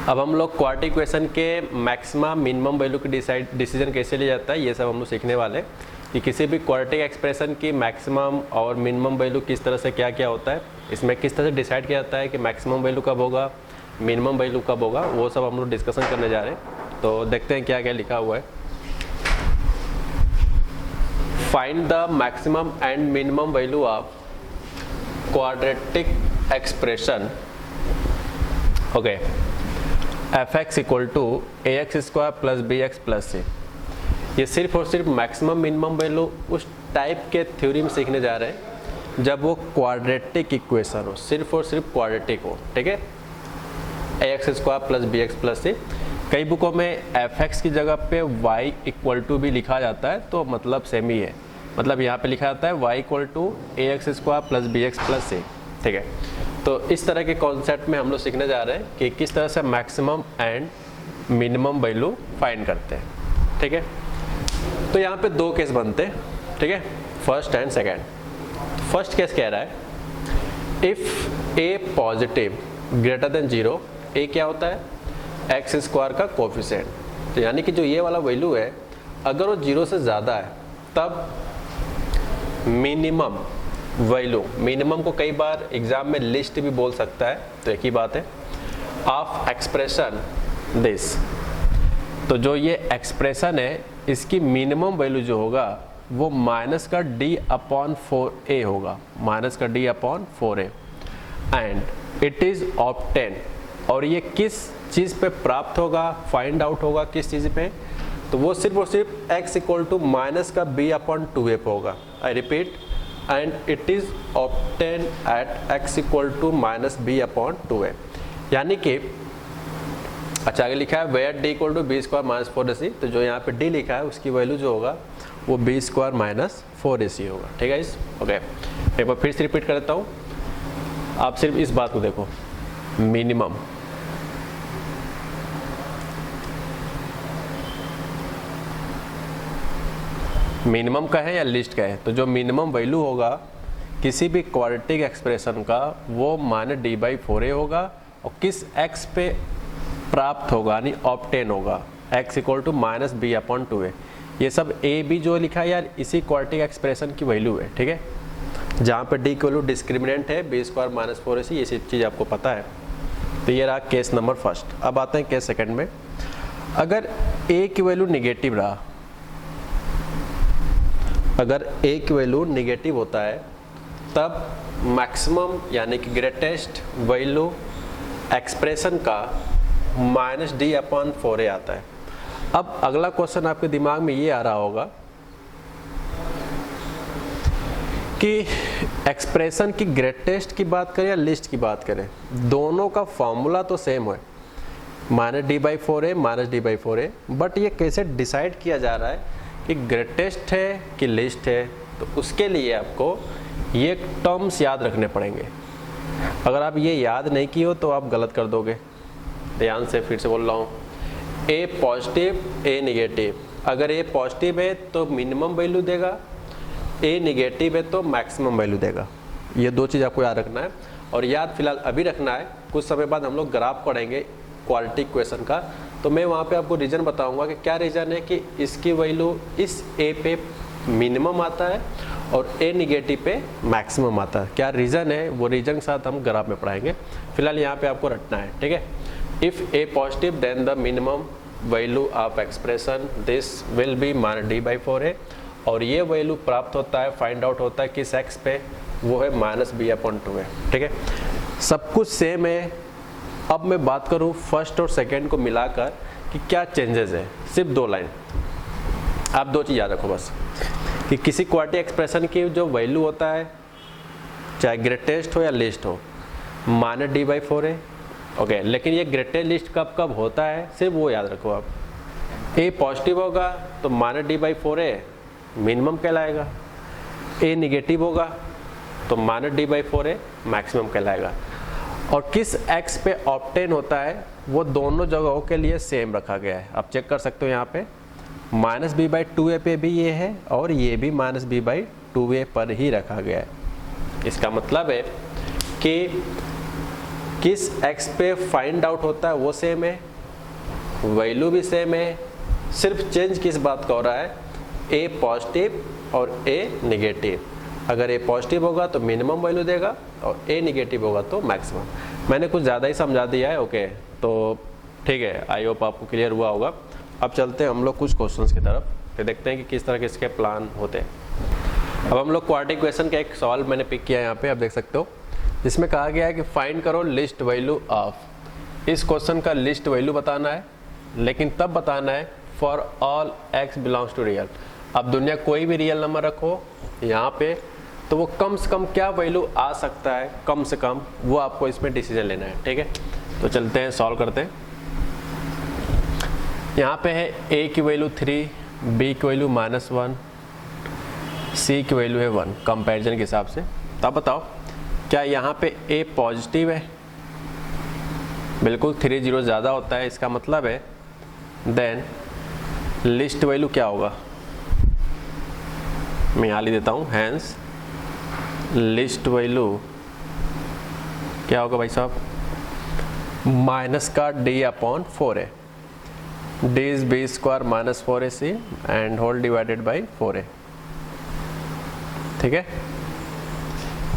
अब हम लोग क्वाड्रेटिक इक्वेशन के मैक्सिमम मिनिमम वैल्यू की डिसीजन कैसे लिया जाता है ये सब हम लोग सीखने वाले कि किसी भी क्वाड्रेटिक एक्सप्रेशन की मैक्सिमम और मिनिमम वैल्यू किस तरह से क्या क्या होता है, इसमें किस तरह से डिसाइड किया जाता है कि मैक्सिमम वैल्यू कब होगा, मिनिमम वैल्यू कब होगा, वो सब हम लोग डिस्कशन करने जा रहे हैं। तो देखते हैं क्या क्या लिखा हुआ है। Find the maximum and minimum value of quadratic expression okay fx equal to ax square plus bx plus c। ये सिर्फ और सिर्फ मैक्सिमम मिनिमम वैल्यू उस टाइप के थ्योरी में सीखने जा रहे हैं जब वो क्वाड्रेटिक इक्वेशन हो, सिर्फ और सिर्फ क्वाड्रेटिक हो, ठीक है। ax square plus bx plus c। कई बुकों में fx की जगह पे y इक्वल टू भी लिखा जाता है, तो मतलब सेम ही है। मतलब यहाँ पे लिखा जाता है y equal to ax square plus bx plus c, ठीक है। तो इस तरह के कॉन्सेप्ट में हम लोग सीखने जा रहे हैं कि किस तरह से maximum and minimum value find करते हैं, ठीक है। तो यहाँ पे दो केस बनते हैं, ठीक है, first and second. First case कह रहा है if a positive greater than 0, ए क्या होता है एक्स स्क्वायर का कोफिशिएंट। तो यानी कि जो ये वाला वैल्यू है अगर वो 0 से ज़्यादा है तब मिनिमम वैल्यू, मिनिमम को कई बार एग्जाम में लिस्ट भी बोल सकता है, तो एक ही बात है, ऑफ एक्सप्रेशन दिस। तो जो ये एक्सप्रेशन है इसकी मिनिमम वैल्यू जो होगा वो माइनस का d/4a होगा, माइनस का d/4a and it is obtain. और ये किस चीज़ पे प्राप्त होगा, फाइंड आउट होगा किस चीज़ पे, तो वो सिर्फ और सिर्फ x इक्वल टू माइनस का b/2a पे होगा। I repeat, and it is obtain at x equal to minus b/2a। यानी कि अच्छा आगे लिखा है where d equal to b square minus 4ac। तो जो यहाँ पे d लिखा है उसकी वैल्यू जो होगा वो b स्क्वायर माइनस 4ac होगा, ठीक है। इस ओके एक बार फिर से रिपीट कर देता हूँ, आप सिर्फ इस बात को देखो, मिनिमम मिनिमम का है या लिस्ट का है, तो जो मिनिमम वैल्यू होगा किसी भी क्वाड्रेटिक एक्सप्रेशन का वो माइनस d/4a होगा, और किस x पे प्राप्त होगा यानी ऑब्टेन होगा x equal to minus b/2a। ये सब a b जो लिखा है यार इसी क्वाड्रेटिक एक्सप्रेशन की वैल्यू है, ठीक है। जहाँ पे d की वैल्यू डिस्क्रिमिनेंट है b स्क्वायर माइनस 4ac, ये सब चीज़ आपको पता है। तो ये रहा केस नंबर फर्स्ट। अब आते हैं केस सेकेंड में। अगर a की वैल्यू निगेटिव रहा, अगर a की वैल्यू निगेटिव होता है तब मैक्सिमम यानी कि ग्रेटेस्ट वैल्यू एक्सप्रेशन का माइनस d/4a आता है। अब अगला क्वेश्चन आपके दिमाग में ये आ रहा होगा कि एक्सप्रेशन की ग्रेटेस्ट की बात करें या लिस्ट की बात करें, दोनों का फॉर्मूला तो सेम है, minus d/4a minus d/4a, but ये कैसे डिसाइड किया जा रहा है कि ग्रेटेस्ट है कि लिस्ट है। तो उसके लिए आपको ये टर्म्स याद रखने पड़ेंगे। अगर आप ये याद नहीं किए हो तो आप गलत कर दोगे। ध्यान से फिर से बोल रहा हूँ, ए पॉजिटिव ए निगेटिव। अगर ए पॉजिटिव है तो मिनिमम वैल्यू देगा, ए निगेटिव है तो मैक्सिमम वैल्यू देगा। ये दो चीज़ आपको याद रखना है, और याद फिलहाल अभी रखना है। कुछ समय बाद हम लोग ग्राफ पढ़ेंगे क्वाड्रेटिक इक्वेशन का, तो मैं वहाँ पे आपको रीज़न बताऊंगा कि क्या रीज़न है कि इसकी वैल्यू इस ए पे मिनिमम आता है और ए निगेटिव पे मैक्सिमम आता है। क्या रीज़न है वो रीज़न के साथ हम ग्राफ में पढ़ाएंगे। फिलहाल यहाँ पे आपको रटना है, ठीक है। If A positive then the minimum value of expression this will be minus d/4a, और ये वैल्यू प्राप्त होता है, फाइंड आउट होता है किस x पे, वो है माइनस b/2a, ठीक है। सब कुछ सेम है। अब मैं बात करूँ फर्स्ट और सेकेंड को मिलाकर कि क्या चेंजेस है, सिर्फ 2 लाइन। आप 2 चीज़ याद रखो बस, कि किसी क्वाड्रेटिक एक्सप्रेशन की जो वैल्यू होता है चाहे ग्रेटेस्ट हो या लिस्ट हो, माइनस d/4a, ओके। लेकिन ये ग्रेटेस्ट लिस्ट कब कब होता है सिर्फ वो याद रखो आप। ए पॉजिटिव होगा तो माइनस d/4a मिनिमम कहलाएगा, ए निगेटिव होगा तो माइनस d/4a मैक्सिमम कहलाएगा। और किस x पे ऑब्टेन होता है वो दोनों जगहों के लिए सेम रखा गया है। आप चेक कर सकते हो यहाँ पे माइनस b/2a पे भी ये है और ये भी माइनस b/2a पर ही रखा गया है। इसका मतलब है कि किस x पे फाइंड आउट होता है वो सेम है, वैल्यू भी सेम है, सिर्फ चेंज किस बात का हो रहा है, a पॉजिटिव और a निगेटिव। अगर a पॉजिटिव होगा तो मिनिमम वैल्यू देगा और a निगेटिव होगा तो मैक्सिमम। मैंने कुछ ज़्यादा ही समझा दिया है, ओके, तो ठीक है, आई होप आपको क्लियर हुआ होगा। अब चलते हैं हम लोग कुछ क्वेश्चंस की तरफ, फिर देखते हैं कि किस तरह के इसके प्लान होते हैं। अब हम लोग क्वाड्रेटिक इक्वेशन का एक सवाल मैंने पिक किया है यहाँ पे, आप देख सकते हो, जिसमें कहा गया है कि फाइंड करो लिस्ट वैल्यू ऑफ। इस क्वेश्चन का लिस्ट वैल्यू बताना है, लेकिन तब बताना है for all x belongs to real. अब दुनिया कोई भी रियल नंबर रखो यहाँ पे, तो वो कम से कम क्या वैल्यू आ सकता है, कम से कम वो आपको इसमें डिसीजन लेना है, ठीक है। तो चलते हैं सॉल्व करते हैं। यहाँ पे है a की वैल्यू 3, b की वैल्यू -1, c की वैल्यू है 1 कंपैरिजन के हिसाब से। तो आप बताओ क्या यहाँ पे a पॉजिटिव है? बिल्कुल 3 0 ज़्यादा होता है, इसका मतलब है देन लिस्ट वैल्यू क्या होगा, मैं यहाँ लिख देता हूँ, हैंस लिस्ट वैल्यू क्या होगा भाई साहब, माइनस का d/4 है, d is b² - 4ac and whole divided by 4a, ठीक है।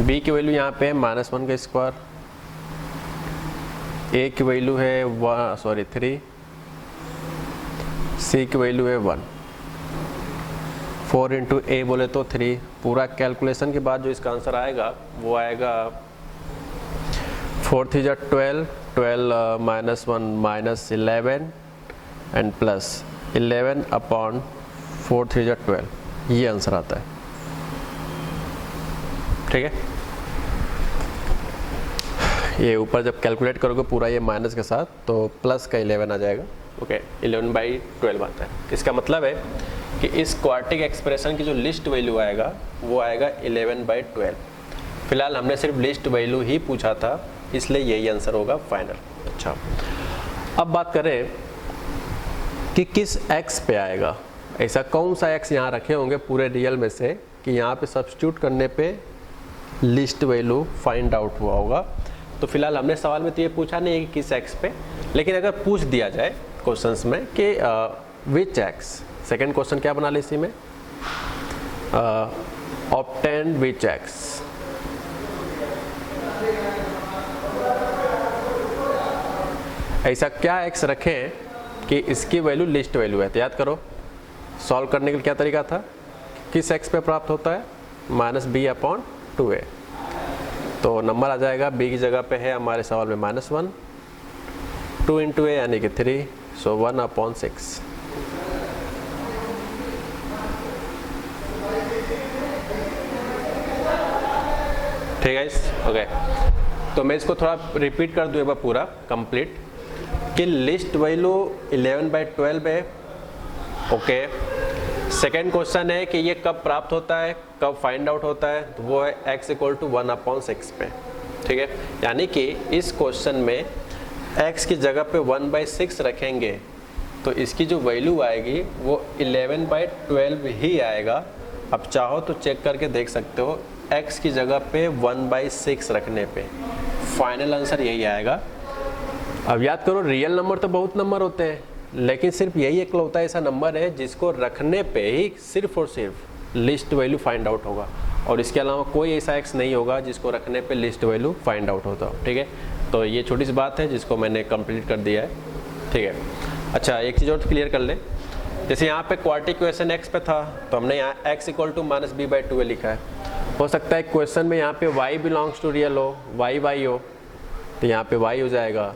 b की वैल्यू यहाँ पे है -1 का स्क्वायर, a की वैल्यू है 3, c की वैल्यू है 1, 4 इंटू a बोले तो 3। पूरा कैलकुलेशन के बाद जो इसका आंसर आएगा वो आएगा 4 3 12, 12 -1 -11 एंड प्लस 11/4 3 12, ये आंसर आता है, ठीक है। ये ऊपर जब कैलकुलेट करोगे पूरा ये माइनस के साथ तो प्लस का 11 आ जाएगा, ओके, 11/12 आता है। इसका मतलब है कि इस क्वाड्रेटिक एक्सप्रेशन की जो लिस्ट वैल्यू आएगा वो आएगा 11/12। फिलहाल हमने सिर्फ लिस्ट वैल्यू ही पूछा था, इसलिए यही आंसर होगा फाइनल। अच्छा, अब बात करें कि किस x पे आएगा, ऐसा कौन सा x यहाँ रखे होंगे पूरे रियल में से कि यहाँ पे सब्स्टिट्यूट करने पे लिस्ट वैल्यू फाइंड आउट हुआ होगा। तो फिलहाल हमने सवाल में तो ये पूछा नहीं है कि किस x पे, लेकिन अगर पूछ दिया जाए क्वेश्चंस में कि विच x, सेकेंड क्वेश्चन क्या बना ले इसी में, ऑब्टेन विच x, ऐसा क्या x रखें कि इसकी वैल्यू लिस्ट वैल्यू है। तो याद करो सॉल्व करने के लिए क्या तरीका था, किस x पे प्राप्त होता है, -b/2a। तो नंबर आ जाएगा b की जगह पे है हमारे सवाल में -1, 2 इंटू a यानी कि 3, सो 1/6। ठीक है, ओके। तो मैं इसको थोड़ा रिपीट कर दूँ एक बार पूरा कंप्लीट कि लिस्ट वैल्यू 11/12 है, ओके। सेकेंड क्वेश्चन है कि ये कब प्राप्त होता है, कब फाइंड आउट होता है, तो वो है x = 1/6 पे, ठीक है। यानी कि इस क्वेश्चन में x की जगह पे 1/6 रखेंगे तो इसकी जो वैल्यू आएगी वो 11/12 ही आएगा। अब चाहो तो चेक करके देख सकते हो, x की जगह पे 1/6 रखने पे फाइनल आंसर यही आएगा। अब याद करो रियल नंबर तो बहुत नंबर होते हैं, लेकिन सिर्फ यही एकलौता ऐसा नंबर है जिसको रखने पे ही सिर्फ और सिर्फ लिस्ट वैल्यू फाइंड आउट होगा, और इसके अलावा कोई ऐसा x नहीं होगा जिसको रखने पे लिस्ट वैल्यू फाइंड आउट होता हो, ठीक है। तो ये छोटी सी बात है जिसको मैंने कंप्लीट कर दिया है, ठीक है। अच्छा, एक चीज़ और क्लियर कर ले, जैसे यहाँ पे क्वाड्रेटिक इक्वेशन x पे था तो हमने यहाँ x = -b/2a लिखा है। हो सकता है क्वेश्चन में यहाँ पे y बिलोंग्स टू रियल हो, y हो, तो यहाँ पे y हो जाएगा।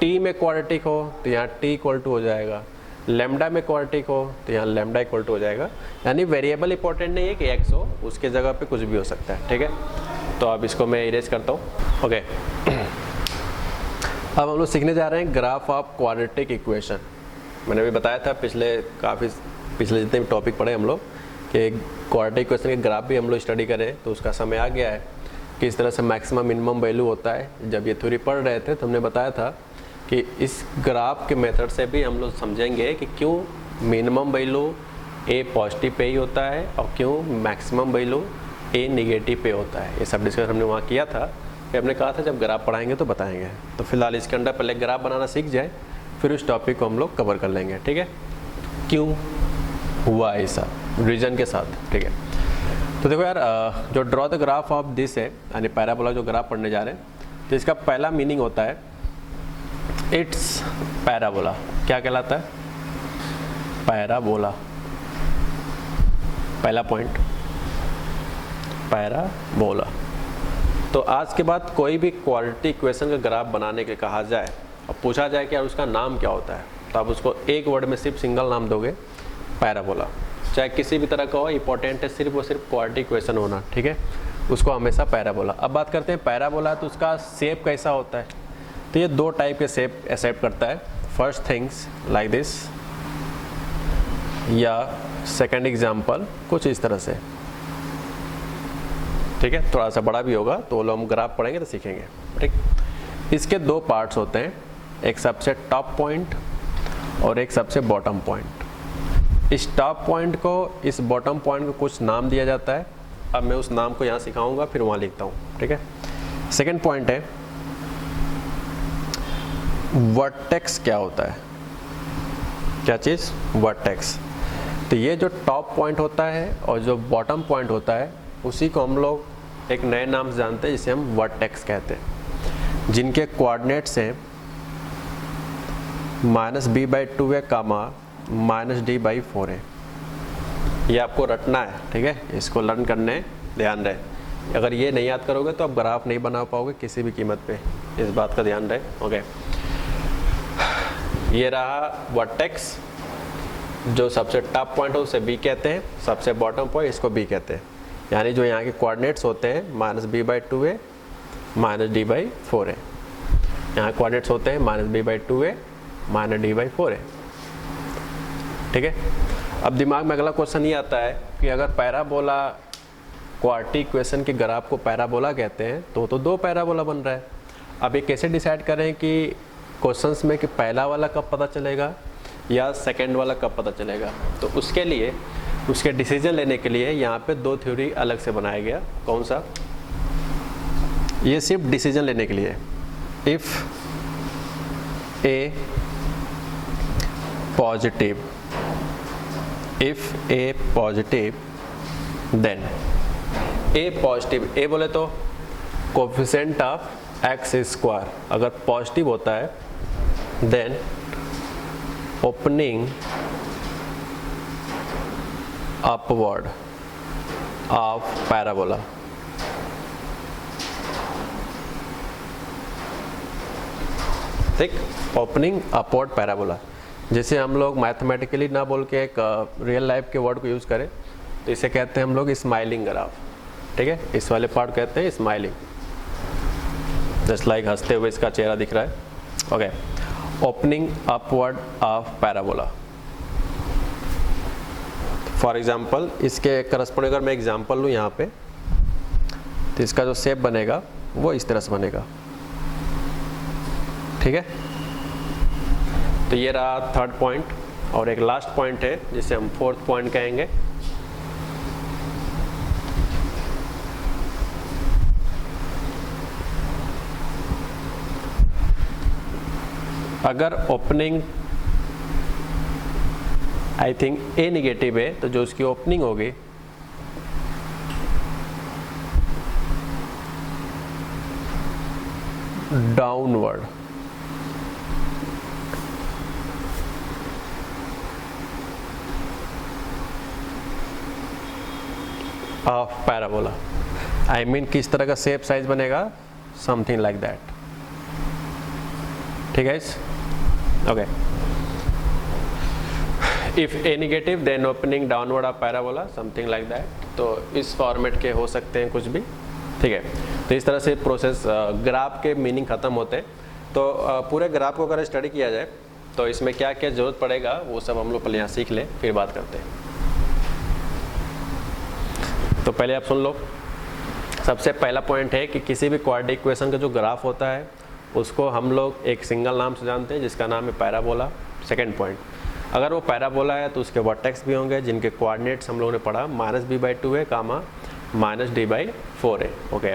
t में क्वाड्रेटिक हो तो यहाँ t = हो जाएगा, लैम्डा में क्वाड्रेटिक हो तो यहाँ लैम्डा = हो जाएगा। यानी वेरिएबल इंपॉर्टेंट नहीं है कि x हो, उसके जगह पे कुछ भी हो सकता है, ठीक है। तो अब इसको मैं इरेज करता हूँ, ओके। अब हम लोग सीखने जा रहे हैं ग्राफ ऑफ क्वाड्रेटिक इक्वेशन। मैंने भी बताया था पिछले जितने भी टॉपिक पढ़े हम लोग कि क्वाड्रेटिक इक्वेशन के ग्राफ भी हम लोग स्टडी करें, तो उसका समय आ गया है कि इस तरह से मैक्सिमम मिनिमम वैल्यू होता है। जब ये थ्योरी पढ़ रहे थे तो हमने बताया था कि इस ग्राफ के मेथड से भी हम लोग समझेंगे कि क्यों minimum value a positive pay ही होता है और क्यों मैक्सिमम वैल्यू a निगेटिव पे होता है। ये सब डिस्कस हमने वहाँ किया था। फिर हमने कहा था जब ग्राफ पढ़ाएंगे तो बताएंगे, तो फिलहाल इसके अंदर पहले ग्राफ बनाना सीख जाए, फिर उस टॉपिक को हम लोग कवर कर लेंगे, ठीक है। क्यों हुआ ऐसा, रीजन के साथ, ठीक है। तो देखो यार, जो draw the graph of this है, यानी पैराबोला जो ग्राफ पढ़ने जा रहे हैं, तो इसका पहला मीनिंग होता है इट्स पैराबोला। क्या कहलाता है? पैराबोला। पहला पॉइंट पैराबोला। तो आज के बाद कोई भी क्वाड्रेटिक इक्वेशन का ग्राफ बनाने के कहा जाए और पूछा जाए कि यार उसका नाम क्या होता है, तो आप उसको एक वर्ड में सिर्फ सिंगल नाम दोगे, पैराबोला। चाहे किसी भी तरह का हो, इंपॉर्टेंट है सिर्फ और सिर्फ क्वाड्रेटिक इक्वेशन होना, ठीक है, उसको हमेशा पैराबोला। अब बात करते हैं पैराबोला, तो उसका शेप कैसा होता है? तो ये दो टाइप के शेप एक्सेप्ट करता है। फर्स्ट थिंग्स लाइक दिस, या सेकंड एग्जांपल कुछ इस तरह से, ठीक है। थोड़ा सा बड़ा भी होगा तो वो लोग हम ग्राफ पढ़ेंगे तो सीखेंगे, ठीक। इसके दो पार्ट्स होते हैं, एक सबसे टॉप पॉइंट और एक सबसे बॉटम पॉइंट। इस टॉप पॉइंट को, इस बॉटम पॉइंट को कुछ नाम दिया जाता है। अब मैं उस नाम को यहाँ सिखाऊंगा, फिर वहाँ लिखता हूँ, ठीक है। सेकंड पॉइंट है वर्टेक्स। क्या होता है? क्या चीज़? वर्टेक्स। तो ये जो टॉप पॉइंट होता है और जो बॉटम पॉइंट होता है, उसी को हम लोग एक नए नाम से जानते हैं, जिसे हम वर्टेक्स कहते हैं, जिनके कोऑर्डिनेट्स हैं -b/2 है, -d/4 है। ये आपको रटना है, ठीक है, इसको लर्न करने ध्यान रहे। अगर ये नहीं याद करोगे तो आप ग्राफ नहीं बना पाओगे किसी भी कीमत पे, इस बात का ध्यान रहे, ओके। ये रहा वर्टेक्स, जो सबसे टॉप पॉइंट है उसे बी कहते हैं, सबसे बॉटम पॉइंट इसको बी कहते हैं। यानी जो यहाँ के कोऑर्डिनेट्स होते हैं -b/2 है, -d/4 है। यहाँ कोऑर्डिनेट्स होते हैं -b/2 है, -d/4 है, ठीक है। अब दिमाग में अगला क्वेश्चन ये आता है कि अगर पैराबोला, क्वाड्रेटिक इक्वेशन के ग्राफ को पैराबोला कहते हैं, तो दो पैराबोला बन रहा है। अब ये कैसे डिसाइड करें कि क्वेश्चंस में कि पहला वाला कब पता चलेगा या सेकंड वाला कब पता चलेगा? तो उसके लिए, उसके डिसीजन लेने के लिए यहाँ पे दो थ्योरी अलग से बनाया गया। कौन सा? ये सिर्फ डिसीजन लेने के लिए। If a positive, if a positive then a positive. A बोले तो कोफिशिएंट ऑफ एक्स स्क्वायर अगर पॉजिटिव होता है, then opening upward of parabola. ठीक, ओपनिंग अपवर्ड पैराबोला। जैसे हम लोग मैथमेटिकली ना बोल के एक रियल लाइफ के वर्ड को यूज़ करें, तो इसे कहते हैं हम लोग स्माइलिंग ग्राफ, ठीक है। इस वाले पार्ट कहते हैं स्माइलिंग, जस्ट लाइक हंसते हुए इसका चेहरा दिख रहा है, okay. Opening upward of parabola. For example, इसके करस्पॉन्डिंग अगर मैं एग्जाम्पल लूँ यहाँ पे, तो इसका जो शेप बनेगा वो इस तरह से बनेगा, ठीक है। तो ये रहा थर्ड पॉइंट, और एक लास्ट पॉइंट है जिसे हम फोर्थ पॉइंट कहेंगे। अगर opening I think A negative है, तो जो उसकी ओपनिंग होगी downward of parabola, I mean किस तरह का शेप साइज बनेगा, समथिंग लाइक दैट, ठीक है। Okay, if A negative then opening downward of parabola, something like that. तो इस फॉर्मेट के हो सकते हैं कुछ भी, ठीक है। तो इस तरह से प्रोसेस ग्राफ के मीनिंग ख़त्म होते हैं। तो पूरे ग्राफ को अगर स्टडी किया जाए तो इसमें क्या क्या ज़रूरत पड़ेगा वो सब हम लोग पहले यहाँ सीख लें, फिर बात करते हैं। तो पहले आप सुन लो, सबसे पहला पॉइंट है कि किसी भी क्वाड्रेटिक इक्वेशन का जो ग्राफ होता है उसको हम लोग एक सिंगल नाम से जानते हैं जिसका नाम है पैराबोला। सेकंड पॉइंट, अगर वो पैराबोला है तो उसके वर्टेक्स भी होंगे जिनके कोऑर्डिनेट्स हम लोगों ने पढ़ा -b/2 है, -d/4 है, ओके।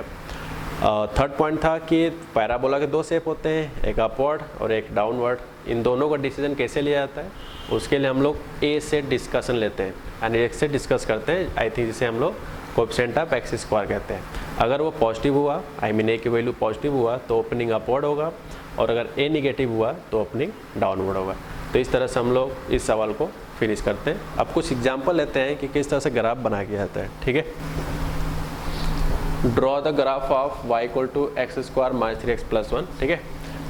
थर्ड पॉइंट था कि पैराबोला के दो शेप होते हैं, एक अपवर्ड और एक डाउनवर्ड। इन दोनों का डिसीजन कैसे लिया जाता है, उसके लिए हम लोग ए से डिस्कशन लेते हैं यानी एक से डिस्कस करते हैं। आई थिंक जिसे हम लोग कोएफिशिएंट ऑफ एक्स स्क्वायर कहते हैं। अगर वो पॉजिटिव हुआ, आई मीन ए की वैल्यू पॉजिटिव हुआ तो ओपनिंग अपवर्ड होगा, और अगर ए निगेटिव हुआ तो ओपनिंग डाउनवर्ड होगा। तो इस तरह से हम लोग इस सवाल को फिनिश करते हैं। अब कुछ एग्जाम्पल लेते हैं कि किस तरह से ग्राफ बना के जाता है। ठीक है, draw the graph of y equal to x square minus 3x plus 1। ठीक है,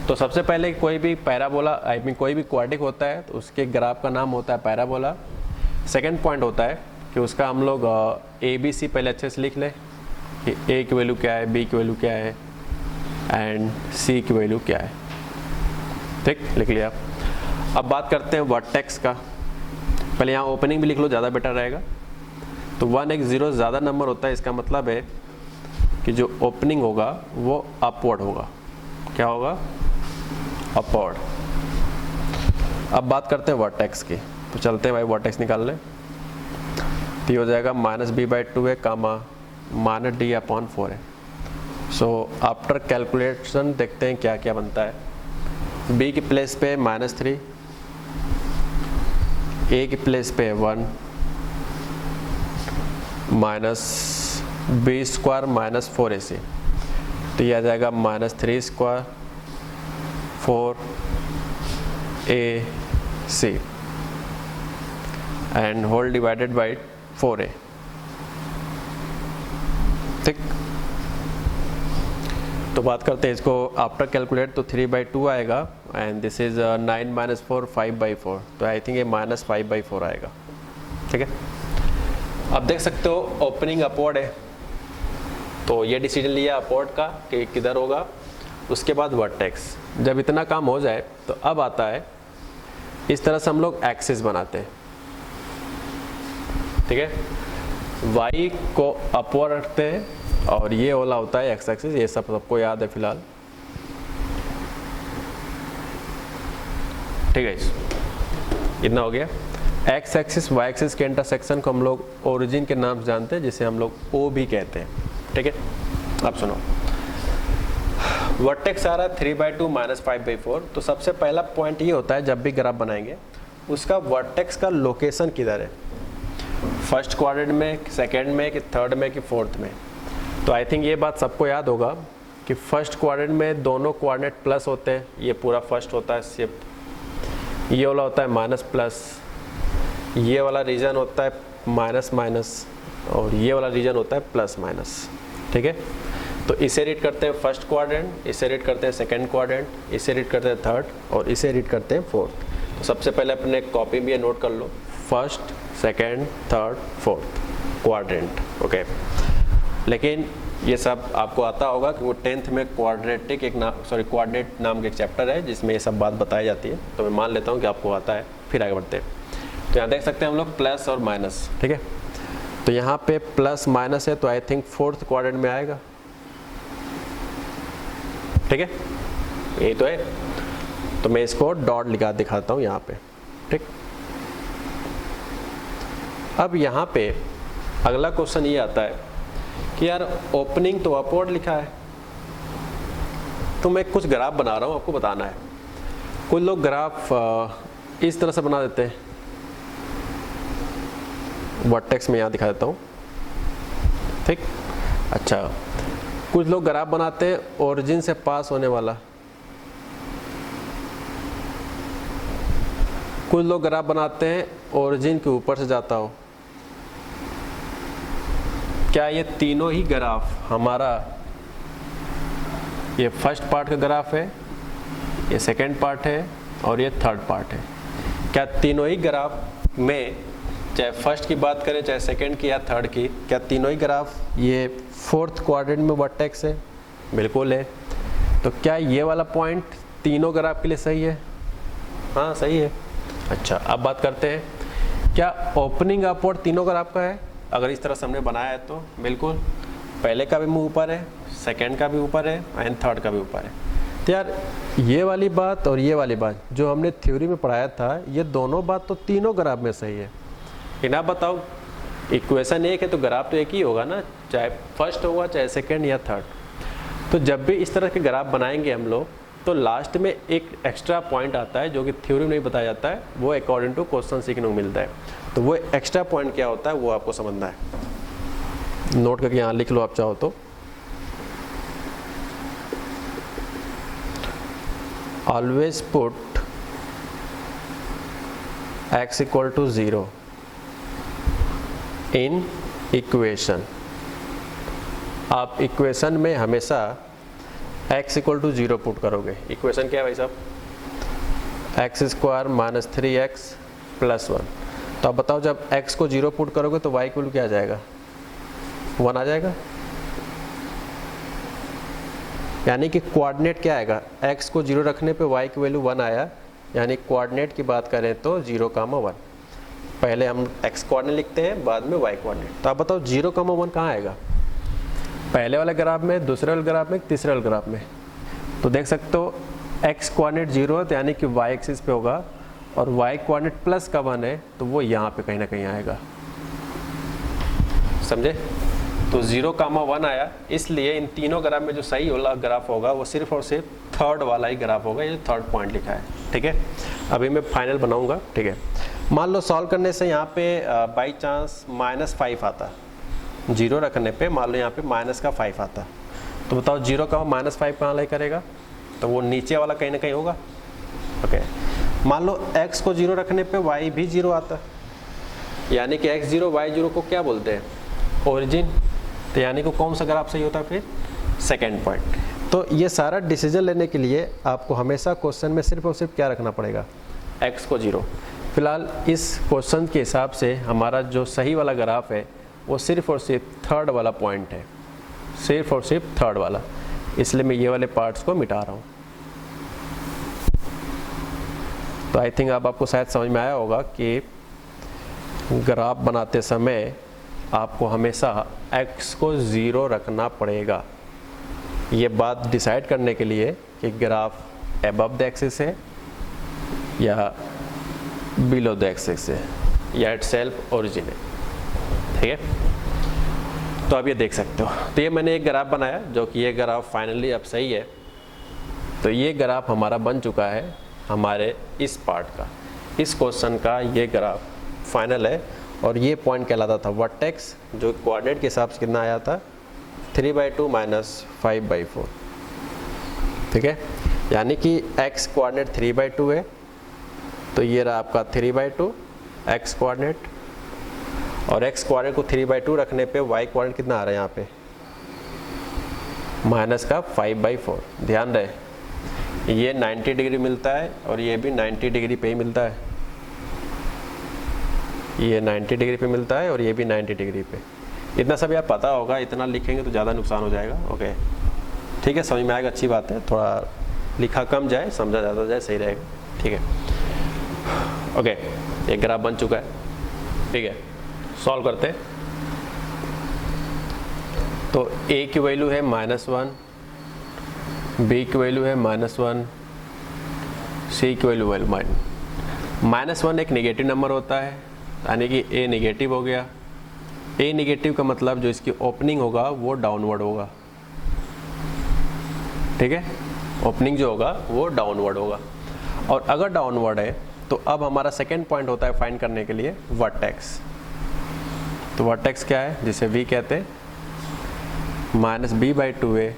तो सबसे पहले कोई भी पैराबोला आई मीन कोई भी क्वाड्रिक होता है तो उसके ग्राफ का नाम होता है पैराबोला। सेकंड पॉइंट होता है कि उसका हम लोग ए बी सी पहले अच्छे से लिख लें कि ए की वैल्यू क्या है, बी की वैल्यू क्या है एंड सी की वैल्यू क्या है। ठीक, लिख लिया। अब बात करते हैं वर्टेक्स का। पहले यहाँ ओपनिंग भी लिख लो, ज़्यादा बेटर रहेगा। तो 1 1 0 ज़्यादा नंबर होता है, इसका मतलब है कि जो ओपनिंग होगा वो अपवर्ड होगा। क्या होगा? अपवर्ड। अब बात करते हैं वर्टेक्स की, तो चलते हैं भाई वर्टेक्स निकाल लें। तो ये हो जाएगा -b/2 है कामा -d/4 है। सो आफ्टर कैलकुलेशन देखते हैं क्या क्या बनता है। b की प्लेस पे -3, a की प्लेस पे 1 minus b square minus 4ac, तो ये आ जाएगा -3 square 4ac and whole divided by 4a। ठीक, तो बात करते हैं इसको आफ्टर कैलकुलेट, तो 3/2 आएगा एंड दिस इज 9 - 4 5/4, तो आई थिंक ये -5/4 आएगा। ठीक है, अब देख सकते हो ओपनिंग अपवर्ड है, तो ये डिसीजन लिया अपवर्ड का कि किधर होगा। उसके बाद वर्टेक्स। जब इतना काम हो जाए तो अब आता है इस तरह से हम लोग एक्सिस बनाते हैं। ठीक है, y को अपवर्ड रखते हैं और ये वाला होता है एक्स एक्सिस। ये सब सबको याद है फिलहाल। ठीक है, इतना हो गया। एक्स एक्सिस वाई एक्सिस के इंटरसेक्शन को हम लोग ओरिजिन के नाम से जानते हैं, जिसे हम लोग ओ भी कहते हैं। ठीक है, अब सुनो, वर्टेक्स आ रहा है 3/2 -5/4। तो सबसे पहला पॉइंट ये होता है जब भी ग्राफ बनाएंगे उसका वर्टेक्स का लोकेशन किधर है, फर्स्ट क्वाड्रेंट में, सेकेंड में, कि थर्ड में, कि फोर्थ में। तो आई थिंक ये बात सबको याद होगा कि फर्स्ट क्वाड्रेंट में दोनों कोऑर्डिनेट प्लस होते हैं। ये पूरा फर्स्ट होता है शिफ्ट, ये वाला होता है माइनस प्लस, ये वाला रीजन होता है माइनस माइनस, और ये वाला रीजन होता है प्लस माइनस। ठीक है, तो इसे रीड करते हैं फर्स्ट क्वाड्रेंट, इसे रीड करते हैं सेकंड क्वाड्रेंट, इसे रीड करते हैं थर्ड, और इसे रीड करते हैं फोर्थ। तो सबसे पहले अपने कॉपी में ये नोट कर लो, first, second, third, fourth quadrant. Okay, लेकिन ये सब आपको आता होगा कि वो 10th में क्वाड्रेटिक क्वाड्रेट नाम का एक चैप्टर है जिसमें ये सब बात बताई जाती है। तो मैं मान लेता हूँ कि आपको आता है। फिर आगे बढ़ते हैं। तो यहाँ देख सकते हैं हम लोग प्लस और माइनस। ठीक है, तो यहाँ पे प्लस माइनस है, तो आई थिंक फोर्थ क्वाड्रेंट में आएगा। ठीक है, यही तो है। तो मैं इसको डॉट लिखा दिखाता हूँ यहाँ पे। ठीक, अब यहाँ पे अगला क्वेश्चन ये आता है कि यार ओपनिंग तो अपवर्ड लिखा है, तो मैं कुछ ग्राफ बना रहा हूँ, आपको बताना है। कुछ लोग ग्राफ इस तरह से बना देते हैं। वर्टेक्स में यहाँ दिखा देता हूँ। ठीक, अच्छा, कुछ लोग ग्राफ बनाते हैं ओरिजिन से पास होने वाला, कुछ लोग ग्राफ बनाते हैं ओरिजिन के ऊपर से जाता हो। क्या ये तीनों ही ग्राफ हमारा, ये फर्स्ट पार्ट का ग्राफ है, ये सेकंड पार्ट है और ये थर्ड पार्ट है, क्या तीनों ही ग्राफ में, चाहे फर्स्ट की बात करें चाहे सेकंड की या थर्ड की, क्या तीनों ही ग्राफ ये फोर्थ क्वाड्रेंट में वर्टेक्स है? बिल्कुल है। तो क्या ये वाला पॉइंट तीनों ग्राफ के लिए सही है? हाँ, सही है। अच्छा, अब बात करते हैं क्या ओपनिंग अपवर्ड तीनों ग्राफ का है? अगर इस तरह से हमने बनाया है तो बिल्कुल, पहले का भी मुंह ऊपर है, सेकंड का भी ऊपर है एंड थर्ड का भी ऊपर है। तो यार ये वाली बात और ये वाली बात जो हमने थ्योरी में पढ़ाया था, ये दोनों बात तो तीनों ग्राफ में सही है। लेकिन आप बताओ, इक्वेशन एक है तो ग्राफ तो एक ही होगा ना, चाहे फर्स्ट होगा चाहे सेकंड या थर्ड। तो जब भी इस तरह के ग्राफ बनाएंगे हम लोग, तो लास्ट में एक एक्स्ट्रा पॉइंट आता है जो कि थ्योरी में नहीं बताया जाता है, वो अकॉर्डिंग टू क्वेश्चन सीखने को मिलता है। तो वो एक्स्ट्रा पॉइंट क्या होता है वो आपको समझना है। नोट करके यहाँ लिख लो आप चाहो तो। Always put x equal to 0 in equation. आप इक्वेशन में हमेशा x इक्वल टू 0 पुट करोगे। इक्वेशन क्या है भाई साहब? X square minus 3x plus 1। तो आप बताओ जब x को 0 पुट करोगे तो y इक्वल क्या आ जाएगा? 1 आ जाएगा। यानी कि कोऑर्डिनेट क्या आएगा? x को 0 रखने पे y की वैल्यू 1 आया, यानी कोऑर्डिनेट की बात करें तो 0,1। पहले हम x कोऑर्डिनेट लिखते हैं, बाद में y कोऑर्डिनेट। तो आप बताओ 0,1 कहाँ आएगा? पहले वाले ग्राफ में, दूसरे वाले ग्राफ में, तीसरे वाले ग्राफ में। तो देख सकते हो x कोऑर्डिनेट 0 है, तो यानी कि y एक्सिस पे होगा, और y कोऑर्डिनेट प्लस का 1 है तो वो यहाँ पे कहीं ना कहीं आएगा। समझे? तो 0,1 आया, इसलिए इन तीनों ग्राफ में जो सही वाला ग्राफ होगा वो सिर्फ और सिर्फ थर्ड वाला ही ग्राफ होगा। ये थर्ड पॉइंट लिखा है, ठीक है। अभी मैं फाइनल बनाऊंगा, ठीक है। मान लो सॉल्व करने से यहाँ पे बाई चांस -5 आता, 0 रखने पे मान लो यहाँ पे -5 आता, तो बताओ 0 का -5 कहाँ लाई करेगा? तो वो नीचे वाला कहीं ना कहीं होगा। ओके, मान लो x को 0 रखने पे y भी 0 आता, यानी कि x 0 y 0 को क्या बोलते हैं? ओरिजिन। तो यानी कि कौन सा ग्राफ सही होता है फिर? Second point. तो ये सारा डिसीजन लेने के लिए आपको हमेशा क्वेश्चन में सिर्फ और सिर्फ क्या रखना पड़ेगा? x को 0। फिलहाल इस क्वेश्चन के हिसाब से हमारा जो सही वाला ग्राफ है वो सिर्फ और सिर्फ थर्ड वाला पॉइंट है, सिर्फ और सिर्फ थर्ड वाला। इसलिए मैं ये वाले पार्ट्स को मिटा रहा हूँ। तो आई थिंक अब आपको शायद समझ में आया होगा कि ग्राफ बनाते समय आपको हमेशा x को 0 रखना पड़ेगा। ये बात डिसाइड करने के लिए कि ग्राफ अबव द एक्सिस है या बिलो द एक्सिस है या इटसेल्फ ओरिजिन है, ठीक है। तो अब ये देख सकते हो, तो ये मैंने एक ग्राफ बनाया जो कि ये ग्राफ फाइनली अब सही है। तो ये ग्राफ हमारा बन चुका है हमारे इस पार्ट का, इस क्वेश्चन का ये ग्राफ फाइनल है। और ये पॉइंट कहलाता था वर्टेक्स, जो कोऑर्डिनेट के हिसाब से कितना आया था? 3/2 - 5/4, ठीक है। यानी कि x कोऑर्डिनेट 3/2 है, तो ये रहा आपका 3/2 x कोऑर्डिनेट, और x कोऑर्डिनेट को 3/2 रखने पे y कोऑर्डिनेट कितना आ रहा है यहाँ पे? -5/4। ध्यान रहे ये 90 डिग्री मिलता है और ये भी 90 डिग्री पे ही मिलता है। ये 90 डिग्री पे मिलता है और ये भी 90 डिग्री पे। इतना सब यार पता होगा, इतना लिखेंगे तो ज़्यादा नुकसान हो जाएगा। ओके, ठीक है, समझ में आएगा, अच्छी बात है। थोड़ा लिखा कम जाए, समझा ज़्यादा जाए, सही रहेगा, ठीक है। ओके, एक ग्राफ बन चुका है, ठीक है। सॉल्व करते हैं। तो a की वैल्यू है -1, b की वैल्यू है -1, c की वैल्यू -1 एक नेगेटिव नंबर होता है, यानी कि a नेगेटिव हो गया। a नेगेटिव का मतलब जो इसकी ओपनिंग होगा वो डाउनवर्ड होगा, ठीक है। ओपनिंग जो होगा वो डाउनवर्ड होगा, और अगर डाउनवर्ड है तो अब हमारा सेकेंड पॉइंट होता है फाइंड करने के लिए वर्टेक्स। तो वर्टेक्स क्या है, जिसे v कहते हैं, -b/2a,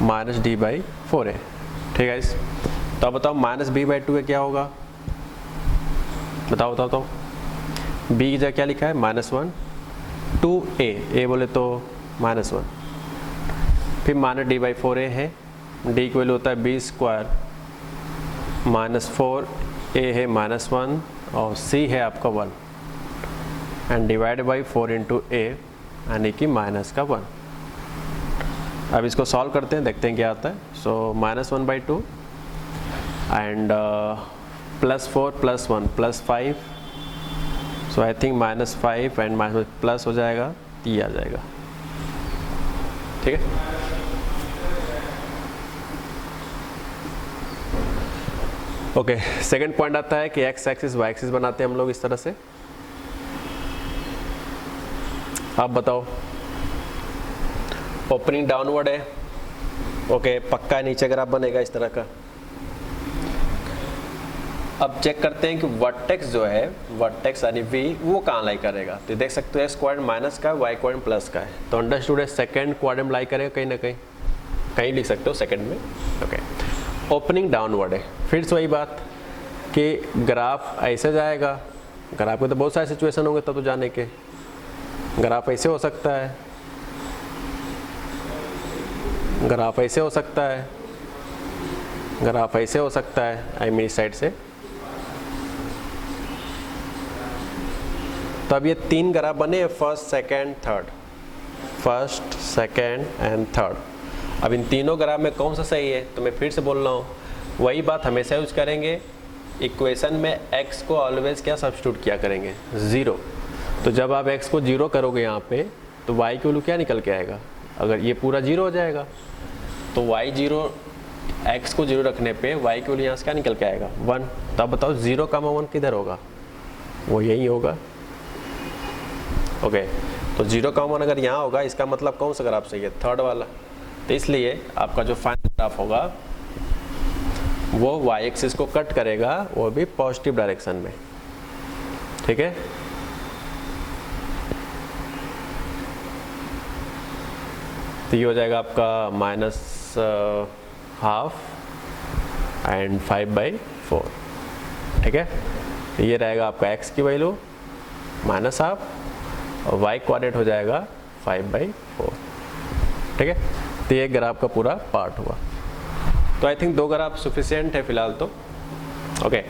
-d/4a, ठीक है। तो अब बताओ -b/2a क्या होगा? बताओ b की जगह क्या लिखा है? -1, 2a, a बोले तो -1, फिर -d/4a है, d की वैल्यू होता है b स्क्वायर, -4a है -1, और c है आपका 1, and divide by 4 into a, यानी कि -1। अब इसको सॉल्व करते हैं, देखते हैं क्या आता है। सो -1/2 and +4 + 1 +5, so I think -5 and plus हो जाएगा, ये आ जाएगा, ठीक है। ओके, सेकंड पॉइंट आता है कि x एक्सिस y एक्सिस बनाते हैं हम लोग इस तरह से। आप बताओ, ओपनिंग डाउनवर्ड है, ओके पक्का नीचे ग्राफ बनेगा इस तरह का। अब चेक करते हैं कि वर्टेक्स जो है, वर्टेक्स यानी v वो कहाँ लाई करेगा। तो देख सकते हो एक्स क्वाड्रेंट माइनस का है, वाई क्वाड्रेंट प्लस का है, तो अंडरस्टूड है सेकंड क्वाड्रेंट लाई करेगा कहीं ना कहीं, कहीं लिख सकते हो सेकंड में, ओके। ओपनिंग डाउनवर्ड है, फिर से वही बात कि ग्राफ ऐसे जाएगा, ग्राफ के तो बहुत सारे सिचुएशन होंगे तब तो जाने के, ग्राफ ऐसे हो सकता है, ग्राफ ऐसे हो सकता है, ग्राफ ऐसे हो सकता है, आई मीन इस साइड से। तो अब ये 3 ग्राफ बने, first second third, first second and third. अब इन तीनों ग्राफ में कौन सा सही है, तो मैं फिर से बोल रहा हूँ, वही बात हमेशा यूज करेंगे। इक्वेशन में x को ऑलवेज क्या सब्स्टिट्यूट किया करेंगे, 0। तो जब आप x को 0 करोगे यहाँ पे, तो y की वैल्यू क्या निकल के आएगा, अगर ये पूरा 0 हो जाएगा तो y 0, x को 0 रखने पे y की वैल्यू यहाँ से क्या निकल के आएगा, 1। तब बताओ 0 का 1 किधर होगा, वो यही होगा, ओके। तो 0 का 1 अगर यहाँ होगा, इसका मतलब कौन सा ग्राफ सही है, थर्ड वाला। तो इसलिए आपका जो फाइनल ग्राफ होगा वो y एक्सिस को कट करेगा, वो भी पॉजिटिव डायरेक्शन में, ठीक है। तो ये हो जाएगा आपका -½ एंड 5/4, ठीक है। तो ये रहेगा आपका x की वैल्यू -½ और y क्वाड्रेंट हो जाएगा 5/4, ठीक है। तो ये ग्राफ का पूरा पार्ट हुआ। तो आई थिंक 2 ग्राफ सफिशिएंट है फिलहाल तो, ओके।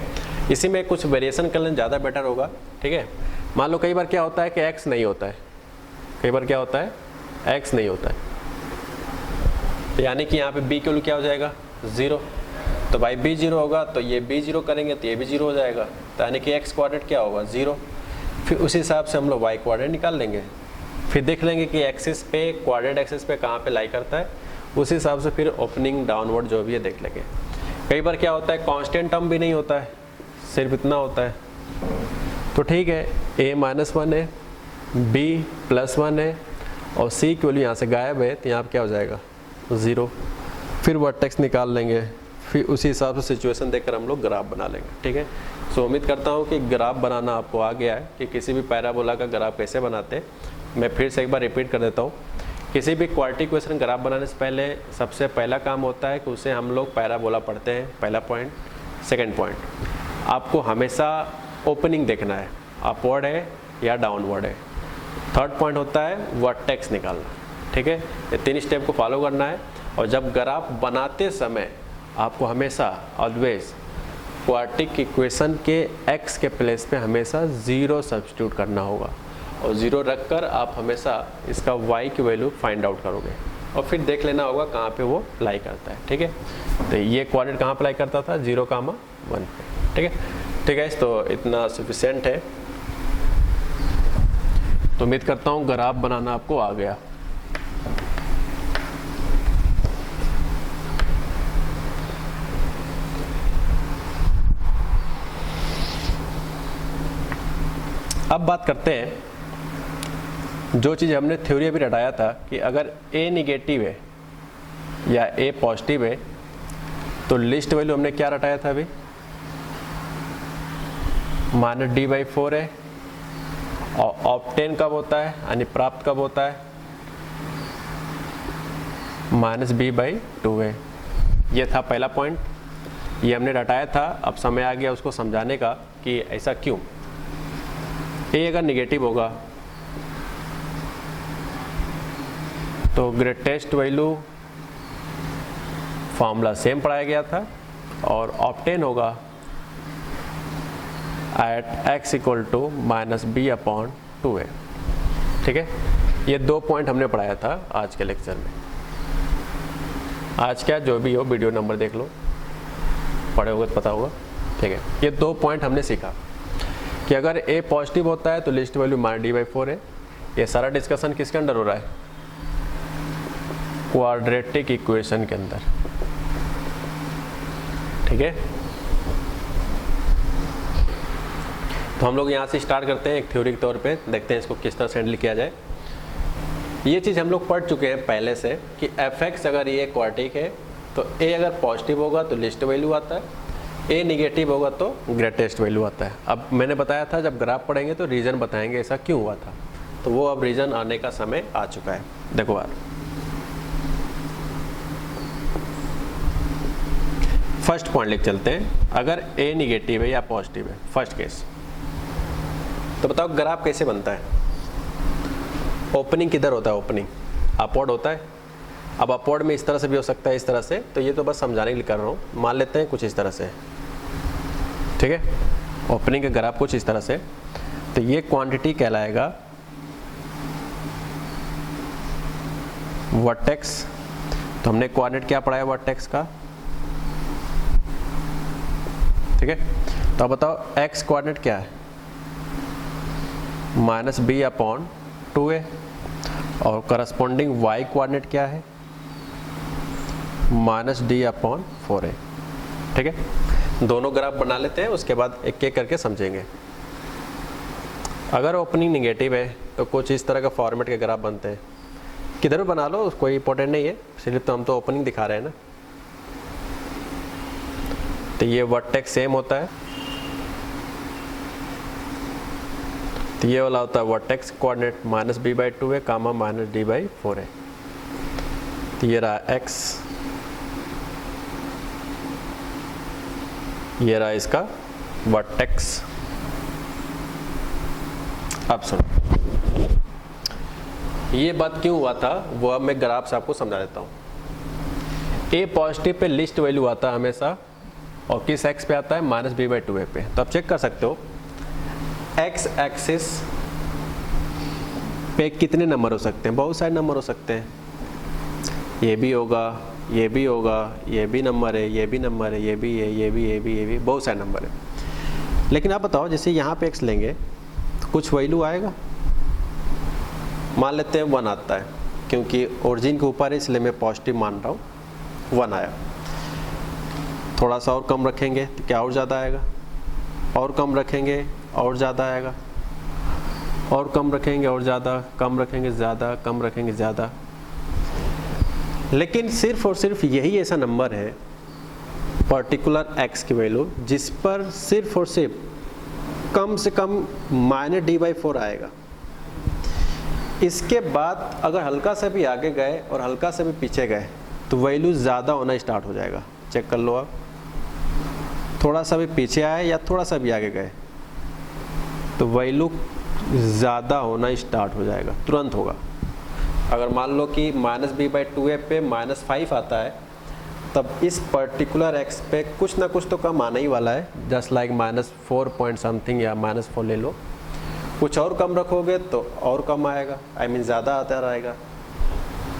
इसी में कुछ वेरिएशन कर लें ज़्यादा बेटर होगा, ठीक है। मान लो कई बार क्या होता है कि x नहीं होता है, कई बार क्या होता है x नहीं होता है, तो यानी कि यहाँ पे b की वैल्यू क्या हो जाएगा, 0। तो भाई b 0 होगा तो ये b 0 करेंगे तो ये भी 0 हो जाएगा, तो यानी कि x क्वाड्रेंट क्या होगा, 0। फिर उसी हिसाब से हम लोग y क्वाड्रेंट निकाल लेंगे, फिर देख लेंगे कि एक्सिस पे, क्वाड्रेंट एक्सिस पे कहाँ पे लाई करता है, उस हिसाब से फिर ओपनिंग डाउनवर्ड जो भी है देख लेंगे। कई बार क्या होता है कांस्टेंट टर्म भी नहीं होता है, सिर्फ इतना होता है, तो ठीक है a -1 है, b +1 है और c की वैल्यू यहाँ से गायब है, तो यहाँ पे क्या हो जाएगा, 0। फिर वर्टेक्स निकाल लेंगे, फिर उसी हिसाब से सिचुएशन देखकर हम लोग ग्राफ बना लेंगे, ठीक है। सो उम्मीद करता हूँ कि ग्राफ बनाना आपको आ गया है कि किसी भी पैराबोला का ग्राफ कैसे बनाते हैं। मैं फिर से एक बार रिपीट कर देता हूँ, किसी भी क्वाड्रेटिक इक्वेशन ग्राफ बनाने से पहले सबसे पहला काम होता है कि उसे हम लोग पैराबोला पढ़ते हैं, पहला पॉइंट। सेकंड पॉइंट, आपको हमेशा ओपनिंग देखना है, अपवर्ड है या डाउनवर्ड है। थर्ड पॉइंट होता है वर्टेक्स निकालना, ठीक है। ये 3 स्टेप को फॉलो करना है। और जब ग्राफ बनाते समय आपको हमेशा ऑलवेज क्वाड्रेटिक इक्वेशन के x के प्लेस पे हमेशा 0 सब्स्टिट्यूट करना होगा, और 0 रखकर आप हमेशा इसका y की वैल्यू फाइंड आउट करोगे और फिर देख लेना होगा कहाँ पे वो लाई करता है, ठीक है। तो ये क्वाड्रेंट कहाँ पे लाई करता था, 0,1 पे, ठीक है। ठीक है, तो इतना सफिशिएंट है। तो उम्मीद करता हूँ ग्राफ बनाना आपको आ गया। अब बात करते हैं जो चीज़ हमने थ्योरी अभी रटाया था कि अगर a निगेटिव है या a पॉजिटिव है तो लिस्ट वैल्यू हमने क्या रटाया था अभी, -d/4 है। और ऑब्टेन कब होता है यानी प्राप्त कब होता है, -b/2 है। ये था पहला पॉइंट, ये हमने रटाया था। अब समय आ गया उसको समझाने का कि ऐसा क्यों। a अगर निगेटिव होगा तो ग्रेटेस्ट वैल्यू फॉर्मूला सेम पढ़ाया गया था, और ऑब्टेन होगा एट x = -b/2 है, ठीक है। ये 2 पॉइंट हमने पढ़ाया था आज के लेक्चर में। आज क्या जो भी हो वीडियो नंबर देख लो, पढ़े होगे तो पता होगा, ठीक है। ये 2 पॉइंट हमने सीखा कि अगर a पॉजिटिव होता है तो लिस्ट वैल्यू -d/4 है। ये सारा डिस्कशन किसके अंदर हो रहा है, क्वाड्रेटिक इक्वेशन के अंदर, ठीक है। तो हम लोग यहाँ से स्टार्ट करते हैं एक थ्योरी के तौर पे, देखते हैं इसको किस तरह से हैंडल किया जाए। ये चीज़ हम लोग पढ़ चुके हैं पहले से कि एफ एक्स अगर ये क्वाड्रेटिक है तो ए अगर पॉजिटिव होगा तो लिस्ट वैल्यू आता है, ए निगेटिव होगा तो ग्रेटेस्ट वैल्यू आता है। अब मैंने बताया था जब ग्राफ पढ़ेंगे तो रीज़न बताएंगे ऐसा क्यों हुआ था, तो वो अब रीज़न आने का समय आ चुका है। देखो यार, फर्स्ट पॉइंट लिख चलते हैं। अगर ए निगेटिव है या पॉजिटिव है, फर्स्ट केस, तो बताओ ग्राफ कैसे बनता है? ओपनिंग किधर होता है? ओपनिंग अपवर्ड होता है। अब अपवर्ड में इस तरह से भी हो सकता है, इस तरह से, तो ये तो बस समझाने के लिए कर रहा हूँ। मान लेते हैं कुछ इस तरह से, ठीक है, ओपनिंग का ग्राफ कुछ इस तरह से, तो ये क्वांटिटी कहलाएगा वर्टेक्स। तो हमने कोऑर्डिनेट क्या पढ़ा है वर्टेक्स का, ठीक है। तो अब बताओ एक्स कोऑर्डिनेट क्या है? -b/2a, और करस्पॉन्डिंग वाई कोऑर्डिनेट क्या है? -d/4a, ठीक है। दोनों ग्राफ बना लेते हैं, उसके बाद एक एक करके समझेंगे। अगर ओपनिंग निगेटिव है तो कुछ इस तरह का फॉर्मेट के ग्राफ बनते हैं, किधर भी बना लो, कोई इंपॉर्टेंट नहीं है, सिर्फ तो हम तो ओपनिंग दिखा रहे हैं ना। तो ये वर्टेक्स सेम होता है, तो ये वाला होता है वर्टेक्स कोऑर्डिनेट -b/2a, -d/4a। तो ये रहा x, ये रहा इसका वर्टेक्स। अब सुनो, ये बात क्यों हुआ था वो अब मैं ग्राफ से आपको समझा देता हूँ। ए पॉजिटिव पे लिस्ट वैल्यू आता है हमेशा, और किस एक्स पे आता है? -b/2a पे। तो आप चेक कर सकते हो एक्स एक्सिस पे कितने नंबर हो सकते हैं? बहुत सारे नंबर हो सकते हैं। ये भी होगा, ये भी होगा, ये भी नंबर है, ये भी नंबर है, ये भी है, ये भी, ये भी, ये भी, बहुत सारे नंबर है। लेकिन आप बताओ, जैसे यहाँ पे एक्स लेंगे तो कुछ वैल्यू आएगा। मान लेते हैं 1 आता है, क्योंकि ओरिजिन के ऊपर है इसलिए मैं पॉजिटिव मान रहा हूँ, 1 आया। थोड़ा सा और कम रखेंगे तो क्या और ज़्यादा आएगा? और कम रखेंगे और ज़्यादा आएगा, और कम रखेंगे और ज़्यादा, कम रखेंगे ज़्यादा, कम रखेंगे ज़्यादा। लेकिन सिर्फ और सिर्फ यही ऐसा नंबर है पर्टिकुलर x की वैल्यू जिस पर सिर्फ और सिर्फ कम से कम -d/4 आएगा। इसके बाद अगर हल्का सा भी आगे गए और हल्का सा भी पीछे गए तो वैल्यू ज़्यादा होना स्टार्ट हो जाएगा। चेक कर लो आप, थोड़ा सा भी पीछे आए या थोड़ा सा भी आगे गए तो वैल्यू ज़्यादा होना स्टार्ट हो जाएगा, तुरंत होगा। अगर मान लो कि -b/2a पे -5 आता है, तब इस पर्टिकुलर x पे कुछ ना कुछ तो कम आना ही वाला है, जस्ट लाइक -4 पॉइंट समथिंग या -4 ले लो। कुछ और कम रखोगे तो और कम आएगा, आई मीन ज़्यादा आता रहेगा।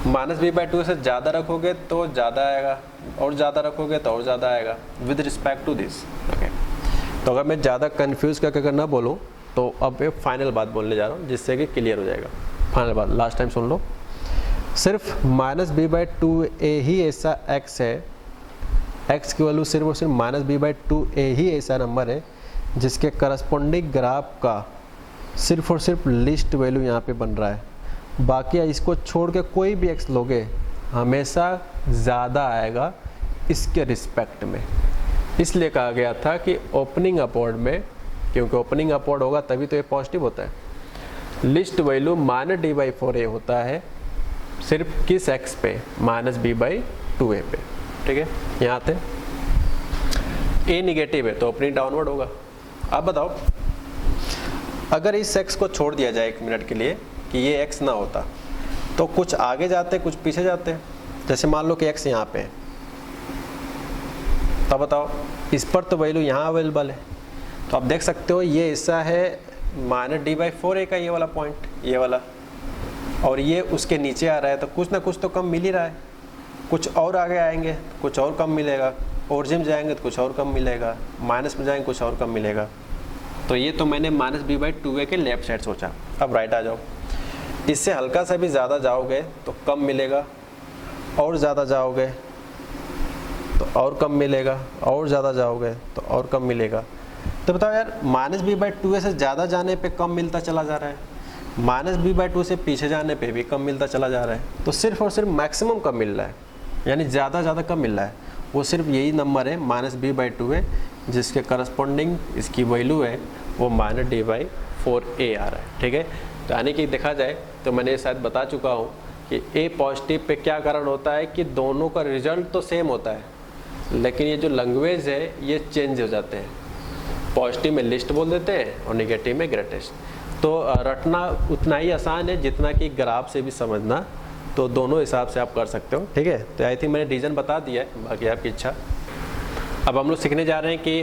-b/2 से ज़्यादा रखोगे तो ज़्यादा आएगा, और ज़्यादा रखोगे तो और ज़्यादा आएगा with respect to this. Okay, तो अगर मैं ज़्यादा कंफ्यूज करके अगर ना बोलूँ तो अब एक फाइनल बात बोलने जा रहा हूँ जिससे कि क्लियर हो जाएगा। फाइनल बात लास्ट टाइम सुन लो, सिर्फ -b/2a ही ऐसा x है, x की वैल्यू सिर्फ और सिर्फ -b/2a ही ऐसा नंबर है जिसके करस्पॉन्डिंग ग्राफ का सिर्फ और सिर्फ लिस्ट वैल्यू यहाँ पे बन रहा है। बाकी इसको छोड़ के कोई भी x लोगे हमेशा ज़्यादा आएगा इसके रिस्पेक्ट में। इसलिए कहा गया था कि ओपनिंग अपवर्ड में, क्योंकि ओपनिंग अपवर्ड होगा तभी तो ये पॉजिटिव होता है, लिस्ट वैल्यू -d/4a होता है सिर्फ किस x पे? -b/2a पे, ठीक है। यहाँ आते हैं, a निगेटिव है तो ओपनिंग डाउनवर्ड होगा। अब बताओ, अगर इस x को छोड़ दिया जाए 1 मिनट के लिए कि ये x ना होता तो कुछ आगे जाते कुछ पीछे जाते। जैसे मान लो कि x यहाँ पे है, तब बताओ इस पर तो वैल्यू यहाँ अवेलेबल है, तो आप देख सकते हो ये ऐसा है -d/4a का ये वाला पॉइंट, ये वाला, और ये उसके नीचे आ रहा है तो कुछ ना कुछ तो कम मिल ही रहा है। कुछ और आगे आएंगे कुछ और कम मिलेगा, ओरिजिन जाएंगे तो कुछ और कम मिलेगा, माइनस में जाएंगे कुछ और कम मिलेगा। तो ये तो मैंने -b/2a के लेफ्ट साइड सोचा। अब राइट आ जाओ, इससे हल्का सा भी ज़्यादा जाओगे तो कम मिलेगा, और ज़्यादा जाओगे तो और कम मिलेगा, और ज़्यादा जाओगे तो और कम मिलेगा। तो बताओ यार, -b/2a से ज़्यादा जाने पे कम मिलता चला जा रहा है, -b/2 से पीछे जाने पे भी कम मिलता चला जा रहा है। तो सिर्फ और सिर्फ मैक्सिमम कम मिल रहा है, यानी ज़्यादा कम मिल रहा है, वो सिर्फ यही नंबर है -b/2 है, जिसके करस्पॉन्डिंग इसकी वैल्यू है वो -d/4a आ रहा है। ठीक है, तो यानी कि देखा जाए तो मैंने शायद बता चुका हूँ कि ए पॉजिटिव पे क्या कारण होता है कि दोनों का रिजल्ट तो सेम होता है, लेकिन ये जो लैंग्वेज है ये चेंज हो जाते हैं। पॉजिटिव में लिस्ट बोल देते हैं और नेगेटिव में ग्रेटेस्ट। तो रटना उतना ही आसान है जितना कि ग्राफ से भी समझना, तो दोनों हिसाब से आप कर सकते हो। ठीक है, तो आई थिंक मैंने रीजन बता दिया है, बाकी आपकी इच्छा। अब हम लोग सीखने जा रहे हैं कि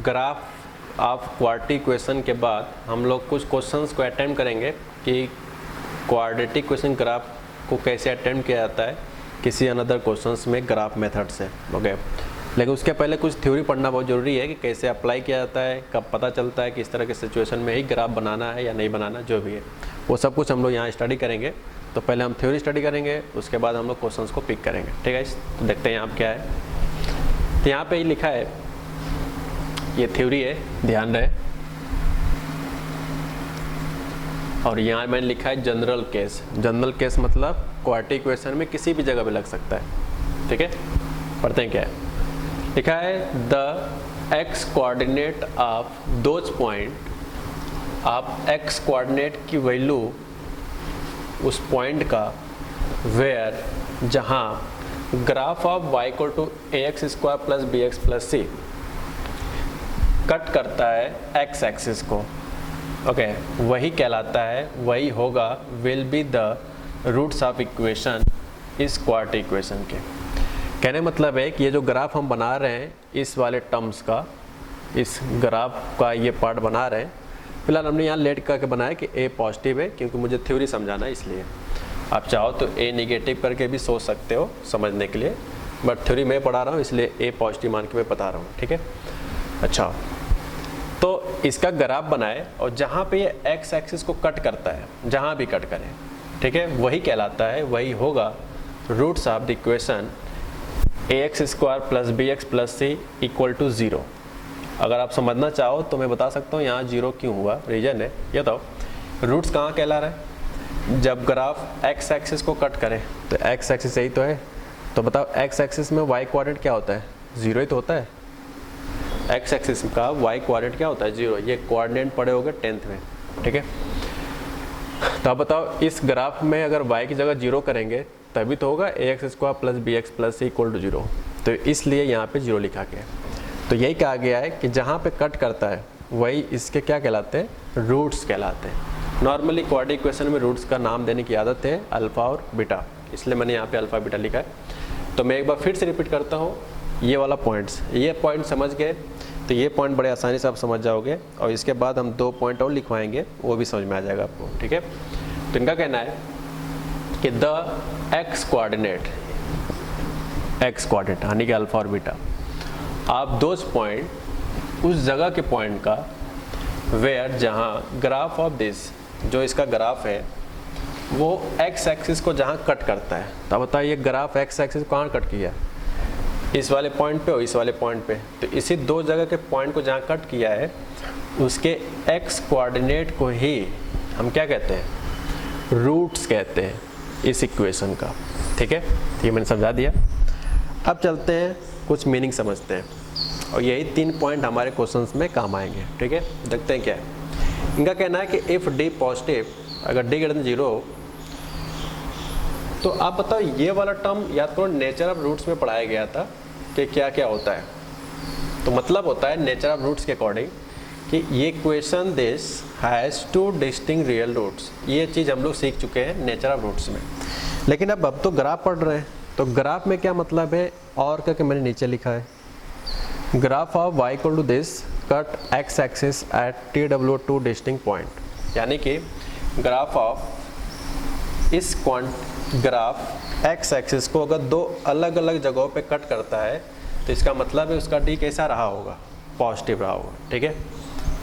ग्राफ ऑफ क्वाड्रेटिक इक्वेशन के बाद हम लोग कुछ क्वेश्चंस को अटेम्प्ट करेंगे कि क्वाड्रेटिक इक्वेशन ग्राफ को कैसे अटेम्प्ट किया जाता है किसी अनदर क्वेश्चंस में ग्राफ मेथड से। ओके, लेकिन उसके पहले कुछ थ्योरी पढ़ना बहुत ज़रूरी है कि कैसे अप्लाई किया जाता है, कब पता चलता है कि इस तरह के सिचुएशन में ही ग्राफ बनाना है या नहीं बनाना, जो भी है वो सब कुछ हम लोग यहाँ स्टडी करेंगे। तो पहले हम थ्योरी स्टडी करेंगे, उसके बाद हम लोग क्वेश्चंस को पिक करेंगे। ठीक है, तो देखते हैं यहाँ क्या है। तो यहाँ पे ही लिखा है, ये थ्योरी है, ध्यान रहे। और यहाँ मैंने लिखा है जनरल केस। जनरल केस मतलब क्वाड्रेटिक इक्वेशन में किसी भी जगह पे लग सकता है। ठीक है, पढ़ते हैं क्या है। लिखा है the x coordinate of those point, आप एक्स कोऑर्डिनेट की वैल्यू उस पॉइंट का वेयर जहाँ graph of y equal to ax² + bx + c cut करता है x एक्सिस को। ओके, वही कहलाता है, वही होगा will be the roots of equation इस क्वाड्रेटिक इक्वेशन के। कहने मतलब है कि ये जो ग्राफ हम बना रहे हैं इस वाले टर्म्स का, इस ग्राफ का ये पार्ट बना रहे हैं। फिलहाल हमने यहाँ लेट करके बनाया कि a पॉजिटिव है, क्योंकि मुझे थ्योरी समझाना है इसलिए। आप चाहो तो a नेगेटिव करके भी सोच सकते हो समझने के लिए, बट थ्योरी मैं पढ़ा रहा हूँ इसलिए a पॉजिटिव मान के मैं बता रहा हूँ। ठीक है, अच्छा, तो इसका ग्राफ बनाए और जहाँ पे ये x एक्सिस को कट करता है, जहाँ भी कट करे, ठीक है, वही कहलाता है, वही होगा roots of the equation ax² + bx + c = 0। अगर आप समझना चाहो तो मैं बता सकता हूँ यहाँ 0 क्यों हुआ, रीजन है ये। तो रूट्स कहाँ कहला रहा है, जब ग्राफ x एक्सिस को कट करे तो x एक्सिस यही तो है। तो बताओ x एक्सिस में y कोऑर्डिनेट क्या होता है, 0 ही तो होता है। x एक्सिस का y कोऑर्डिनेट क्या होता है, 0। ये कोऑर्डिनेट पढ़े होगे 10th में। ठीक है, तो अब बताओ इस ग्राफ में अगर y की जगह 0 करेंगे तभी तो होगा ax² + bx + c = 0। तो इसलिए यहाँ पे 0 लिखा गया। तो यही कहा गया है कि जहाँ पे कट करता है वही इसके क्या कहलाते हैं, रूट्स कहलाते हैं। नॉर्मली क्वाड्रेटिक इक्वेशन में रूट्स का नाम देने की आदत है अल्फा और बीटा, इसलिए मैंने यहाँ पे अल्फा बीटा लिखा है। तो मैं एक बार फिर से रिपीट करता हूँ, ये वाला पॉइंट्स, ये पॉइंट समझ गए तो ये पॉइंट बड़े आसानी से आप समझ जाओगे, और इसके बाद हम 2 पॉइंट और लिखवाएंगे, वो भी समझ में आ जाएगा आपको। ठीक है, तो इनका कहना है कि द एक्स कोऑर्डिनेट यानी कि अल्फा और बीटा आप दोज पॉइंट, उस जगह के पॉइंट का वेयर जहाँ ग्राफ ऑफ दिस, जो इसका ग्राफ है वो एक्स एक्सिस को जहाँ कट करता है। तो बताइए ग्राफ एक्स एक्सिस कहाँ कट किया, इस वाले पॉइंट पे और इस वाले पॉइंट पे। तो इसी 2 जगह के पॉइंट को जहाँ कट किया है उसके एक्स कोऑर्डिनेट को ही हम क्या कहते हैं, रूट्स कहते हैं इस इक्वेशन का। ठीक है, ये मैंने समझा दिया। अब चलते हैं कुछ मीनिंग समझते हैं, और यही 3 पॉइंट हमारे क्वेश्चंस में काम आएंगे। ठीक है, देखते हैं क्या है। इनका कहना है कि इफ़ d पॉजिटिव, अगर d > 0 हो, तो आप बताओ ये वाला टर्म याद करो, नेचर ऑफ रूट्स में पढ़ाया गया था कि क्या क्या होता है। तो मतलब होता है नेचर ऑफ रूट्स के अकॉर्डिंग कि ये equation this has 2 distinct real roots. ये चीज़ हम लोग सीख चुके हैं नेचर ऑफ रूट्स में, लेकिन अब तो ग्राफ पढ़ रहे हैं। तो ग्राफ में क्या मतलब है, और करके मैंने नीचे लिखा है, graph of y equal to this cut x axis at TW2 distinct point. यानी कि ग्राफ ऑफ इस ग्राफ x एक्सिस को अगर 2 अलग अलग जगहों पे कट करता है तो इसका मतलब है उसका d कैसा रहा होगा, पॉजिटिव रहा होगा। ठीक है,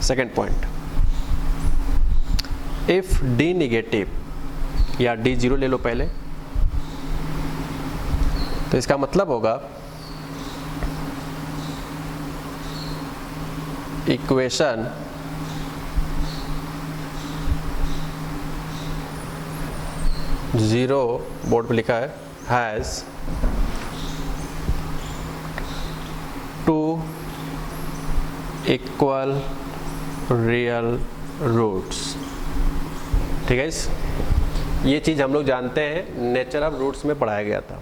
second point, if d negative या d 0 ले लो पहले, तो इसका मतलब होगा इक्वेशन 0 बोर्ड पे लिखा है हैज़ 2 इक्वल रियल रूट्स। ठीक है, इस ये चीज़ हम लोग जानते हैं, नेचर ऑफ रूट्स में पढ़ाया गया था,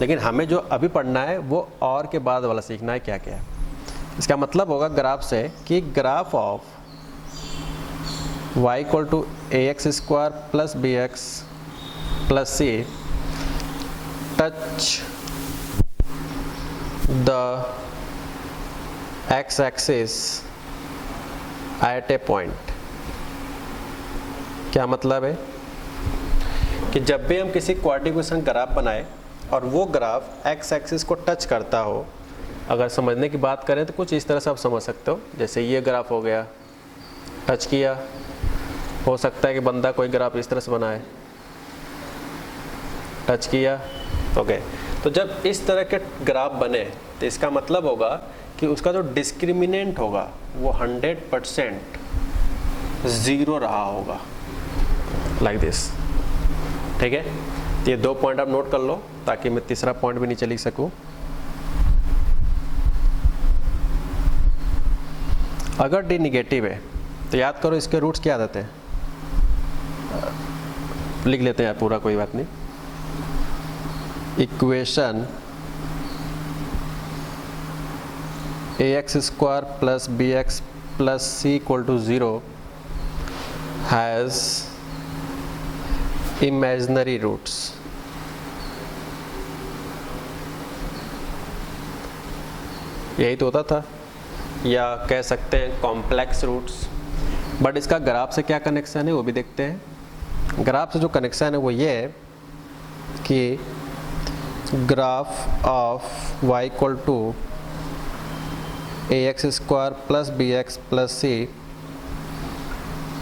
लेकिन हमें जो अभी पढ़ना है वो और के बाद वाला सीखना है क्या क्या है। इसका मतलब होगा ग्राफ से कि graph of y equal to ax square plus bx plus c touch the x axis at a point. क्या मतलब है कि जब भी हम किसी क्वाड्रेटिक इक्वेशन ग्राफ बनाए और वो ग्राफ x एक्सिस को टच करता हो, अगर समझने की बात करें तो कुछ इस तरह से आप समझ सकते हो, जैसे ये ग्राफ हो गया, टच किया, हो सकता है कि बंदा कोई ग्राफ इस तरह से बनाए, टच किया, ओके। तो जब इस तरह के ग्राफ बने तो इसका मतलब होगा कि उसका जो डिस्क्रिमिनेंट होगा वो 100% ज़ीरो रहा होगा, लाइक दिस। ठीक है, ये 2 पॉइंट आप नोट कर लो ताकि मैं तीसरा पॉइंट भी नीचे लिख सकूं। अगर डी निगेटिव है तो याद करो इसके रूट्स क्या आते हैं, लिख लेते हैं पूरा, कोई बात नहीं। Equation ax square plus bx plus c equal to 0 has imaginary roots. यही तो होता था, या कह सकते हैं कॉम्प्लेक्स रूट्स। बट इसका ग्राफ से क्या कनेक्शन है वो भी देखते हैं। ग्राफ से जो कनेक्शन है वो ये है कि graph of y equal to ax square plus bx plus c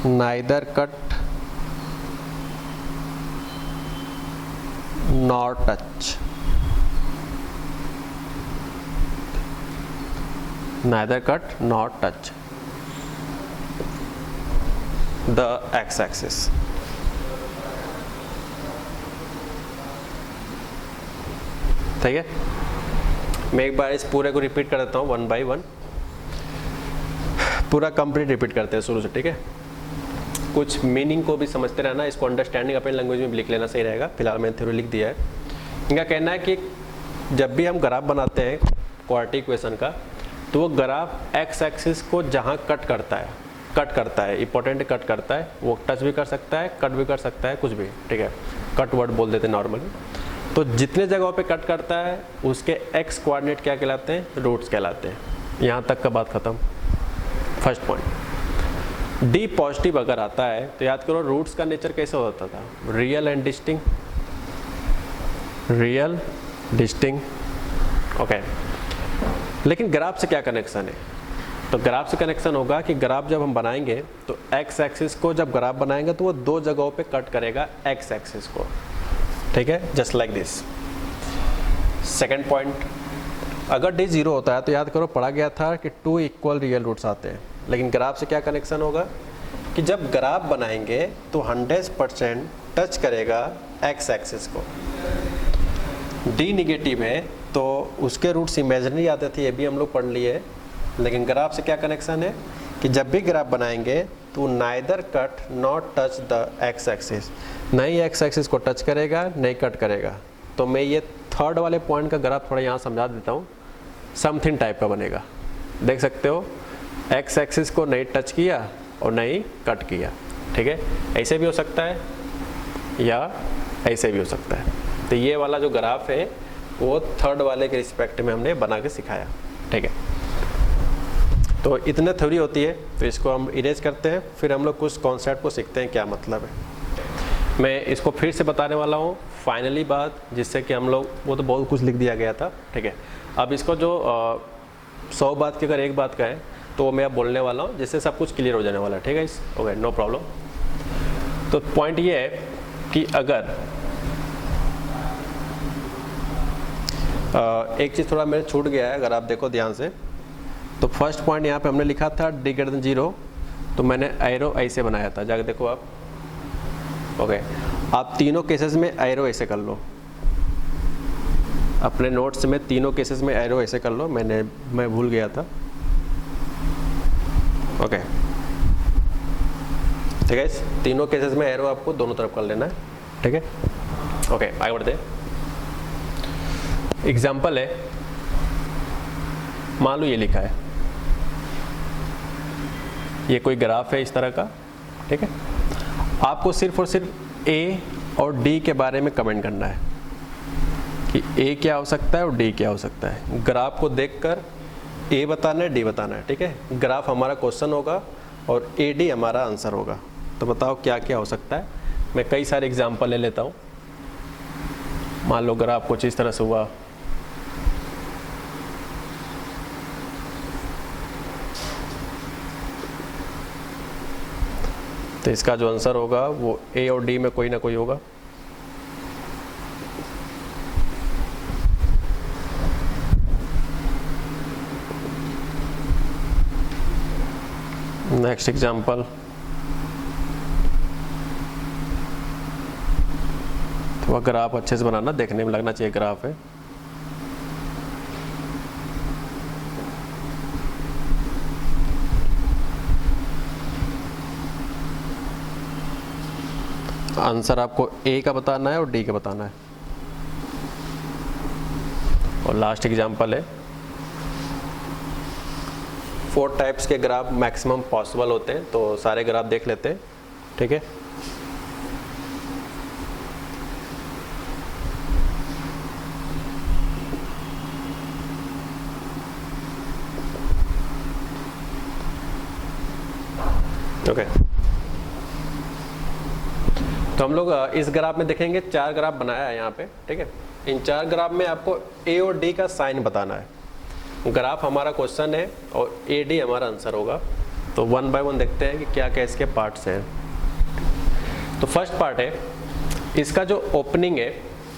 neither cut nor touch, neither cut nor touch the x-axis। ठीक है, मैं एक बार इस पूरे को रिपीट कर देता हूँ 1 by 1, पूरा कंप्लीट रिपीट करते हैं शुरू से। ठीक है, कुछ मीनिंग को भी समझते रहना, इसको अंडरस्टैंडिंग अपनी लैंग्वेज में भी लिख लेना सही रहेगा। फिलहाल मैंने थ्योरी लिख दिया है। इनका कहना है कि जब भी हम ग्राफ बनाते हैं क्वाड्रेटिक इक्वेशन का, तो वो ग्राफ एक्स एक्सिस को जहाँ कट करता है, इंपॉर्टेंट कट करता है, वो टच भी कर सकता है, कट भी कर सकता है, कुछ भी। ठीक है, कट वर्ड बोल देते हैं नॉर्मली। तो जितने जगहों पे कट करता है उसके एक्स कोऑर्डिनेट क्या कहलाते हैं, रूट्स कहलाते हैं। यहाँ तक का बात खत्म। फर्स्ट पॉइंट, डी पॉजिटिव अगर आता है तो याद करो रूट्स का नेचर कैसे होता था, real and distinct, real distinct, okay. लेकिन ग्राफ से क्या कनेक्शन है, तो ग्राफ से कनेक्शन होगा कि ग्राफ जब हम बनाएंगे तो एक्स एक्सिस को जब ग्राफ बनाएंगे तो वो 2 जगहों पे कट करेगा एक्स एक्सिस को। ठीक है, just like this. Second point, अगर डी 0 होता है तो याद करो पढ़ा गया था कि 2 इक्वल रियल रूट्स आते हैं। लेकिन ग्राफ से क्या कनेक्शन होगा कि जब ग्राफ बनाएंगे तो 100% टच करेगा एक्स एक्सिस को। डी निगेटिव है तो उसके रूट्स इमेजिनरी आते थे, ये भी हम लोग पढ़ लिए। लेकिन ग्राफ से क्या कनेक्शन है कि जब भी ग्राफ बनाएंगे तो neither cut not touch the x axis, नहीं एक्स एक्सिस को टच करेगा नहीं कट करेगा। तो मैं ये थर्ड वाले पॉइंट का ग्राफ थोड़ा यहाँ समझा देता हूँ। समथिंग टाइप का बनेगा, देख सकते हो, एक्स एक्सिस को नहीं टच किया और नहीं कट किया। ठीक है, ऐसे भी हो सकता है या ऐसे भी हो सकता है। तो ये वाला जो ग्राफ है वो थर्ड वाले के रिस्पेक्ट में हमने बना के सिखाया। ठीक है, तो इतने थ्योरी होती है, तो इसको हम इरेज करते हैं, फिर हम लोग कुछ कॉन्सेप्ट को सीखते हैं क्या मतलब है। मैं इसको फिर से बताने वाला हूँ फाइनली बात, जिससे कि हम लोग, वो तो बहुत कुछ लिख दिया गया था। ठीक है, अब इसको जो 100 बात की अगर एक बात का है तो वो मैं अब बोलने वाला हूँ, जिससे सब कुछ क्लियर हो जाने वाला है। ठीक है, ओके, नो प्रॉब्लम। तो पॉइंट ये है कि अगर एक चीज़ थोड़ा मेरे छूट गया है, अगर आप देखो ध्यान से, तो फर्स्ट पॉइंट यहाँ पे हमने लिखा था डी ग्रेटर देन 0, तो मैंने एरो ऐसे बनाया था, जाकर देखो आप। ओके, आप तीनों केसेस में एरो ऐसे कर लो, अपने नोट्स में तीनों केसेस में एरो ऐसे कर लो, मैं भूल गया था। ओके ठीक है, तीनों केसेस में एरो आपको दोनों तरफ कर लेना है, ठीक है। ओके आगे बढ़ते हैं। एग्जाम्पल है, मान लो ये लिखा है, ये कोई ग्राफ है इस तरह का, ठीक है। आपको सिर्फ और सिर्फ ए और डी के बारे में कमेंट करना है कि ए क्या हो सकता है और डी क्या हो सकता है। ग्राफ को देखकर ए बताना है, डी बताना है, ठीक है। ग्राफ हमारा क्वेश्चन होगा और ए डी हमारा आंसर होगा। तो बताओ क्या क्या हो सकता है। मैं कई सारे एग्जाम्पल ले लेता हूँ। मान लो ग्राफ कुछ इस तरह से हुआ, तो इसका जो आंसर होगा वो ए और डी में कोई ना कोई होगा। नेक्स्ट एग्जाम्पल, तो ग्राफ अच्छे से बनाना, देखने में लगना चाहिए ग्राफ है। आंसर आपको ए का बताना है और डी का बताना है। और लास्ट एग्जांपल है, 4 टाइप्स के ग्राफ मैक्सिमम पॉसिबल होते हैं, तो सारे ग्राफ देख लेते हैं, ठीक है। ओके तो हम लोग इस ग्राफ में देखेंगे 4 ग्राफ बनाया है यहाँ पे, ठीक है। इन 4 ग्राफ में आपको ए और डी का साइन बताना है। ग्राफ हमारा क्वेश्चन है और ए डी हमारा आंसर होगा। तो 1 बाय 1 देखते हैं कि क्या क्या इसके पार्ट्स हैं। तो फर्स्ट पार्ट है, इसका जो ओपनिंग है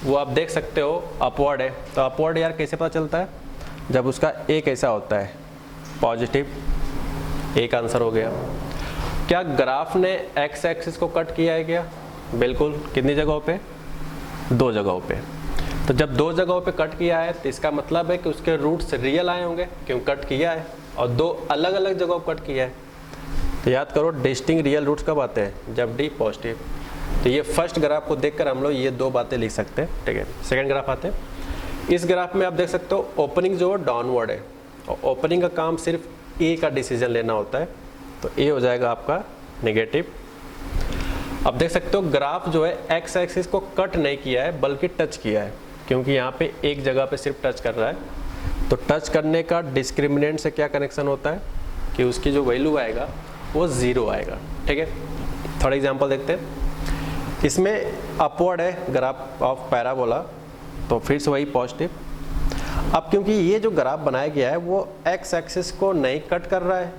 वो आप देख सकते हो अपवर्ड है। तो अपवर्ड यार कैसे पता चलता है, जब उसका ए कैसा होता है पॉजिटिव, ए का आंसर हो गया। क्या ग्राफ ने एक्स एक्सिस को कट किया है क्या? बिल्कुल। कितनी जगहों पे? 2 जगहों पे। तो जब 2 जगहों पे कट किया है तो इसका मतलब है कि उसके रूट्स रियल आए होंगे, क्यों कट किया है, और 2 अलग अलग जगहों पर कट किया है। तो याद करो डिस्टिंक्ट रियल रूट्स कब आते हैं, जब डी पॉजिटिव। तो ये फर्स्ट ग्राफ को देखकर हम लोग ये 2 बातें लिख सकते हैं, ठीक है। सेकंड ग्राफ आते हैं। इस ग्राफ में आप देख सकते हो ओपनिंग जो है डाउनवर्ड है, और ओपनिंग का काम सिर्फ ए का डिसीजन लेना होता है। तो ए हो जाएगा आपका नेगेटिव। अब देख सकते हो ग्राफ जो है एक्स एक्सिस को कट नहीं किया है बल्कि टच किया है, क्योंकि यहाँ पे एक जगह पे सिर्फ टच कर रहा है। तो टच करने का डिस्क्रिमिनेंट से क्या कनेक्शन होता है कि उसकी जो वैल्यू आएगा वो 0 आएगा, ठीक है। थोड़ा एग्जांपल देखते हैं। इसमें अपवर्ड है ग्राफ ऑफ पैराबोला, तो फिर से वही पॉजिटिव। अब क्योंकि ये जो ग्राफ बनाया गया है वो एक्स एक्सिस को नहीं कट कर रहा है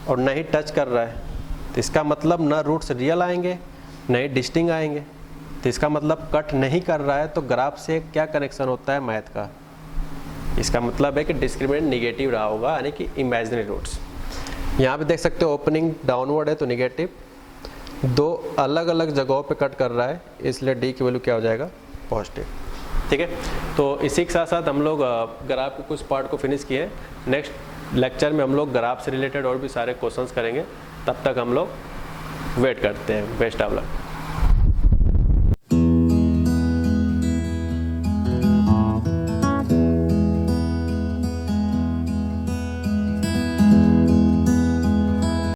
और नहीं टच कर रहा है, तो इसका मतलब ना रूट्स रियल आएंगे नहीं डिस्टिंग आएंगे। तो इसका मतलब कट नहीं कर रहा है, तो ग्राफ से क्या कनेक्शन होता है मैथ का, इसका मतलब है कि डिस्क्रिमिनेंट निगेटिव रहा होगा, यानी कि इमेजिनरी रूट्स। यहाँ पे देख सकते हो ओपनिंग डाउनवर्ड है तो निगेटिव, 2 अलग अलग जगहों पे कट कर रहा है, इसलिए डी की वैल्यू क्या हो जाएगा, पॉजिटिव, ठीक है। तो इसी के साथ साथ हम लोग ग्राफ के कुछ पार्ट को फिनिश किए। नेक्स्ट लेक्चर में हम लोग ग्राफ से रिलेटेड और भी सारे क्वेश्चंस करेंगे। तब तक हम लोग वेट करते हैं। Best of luck.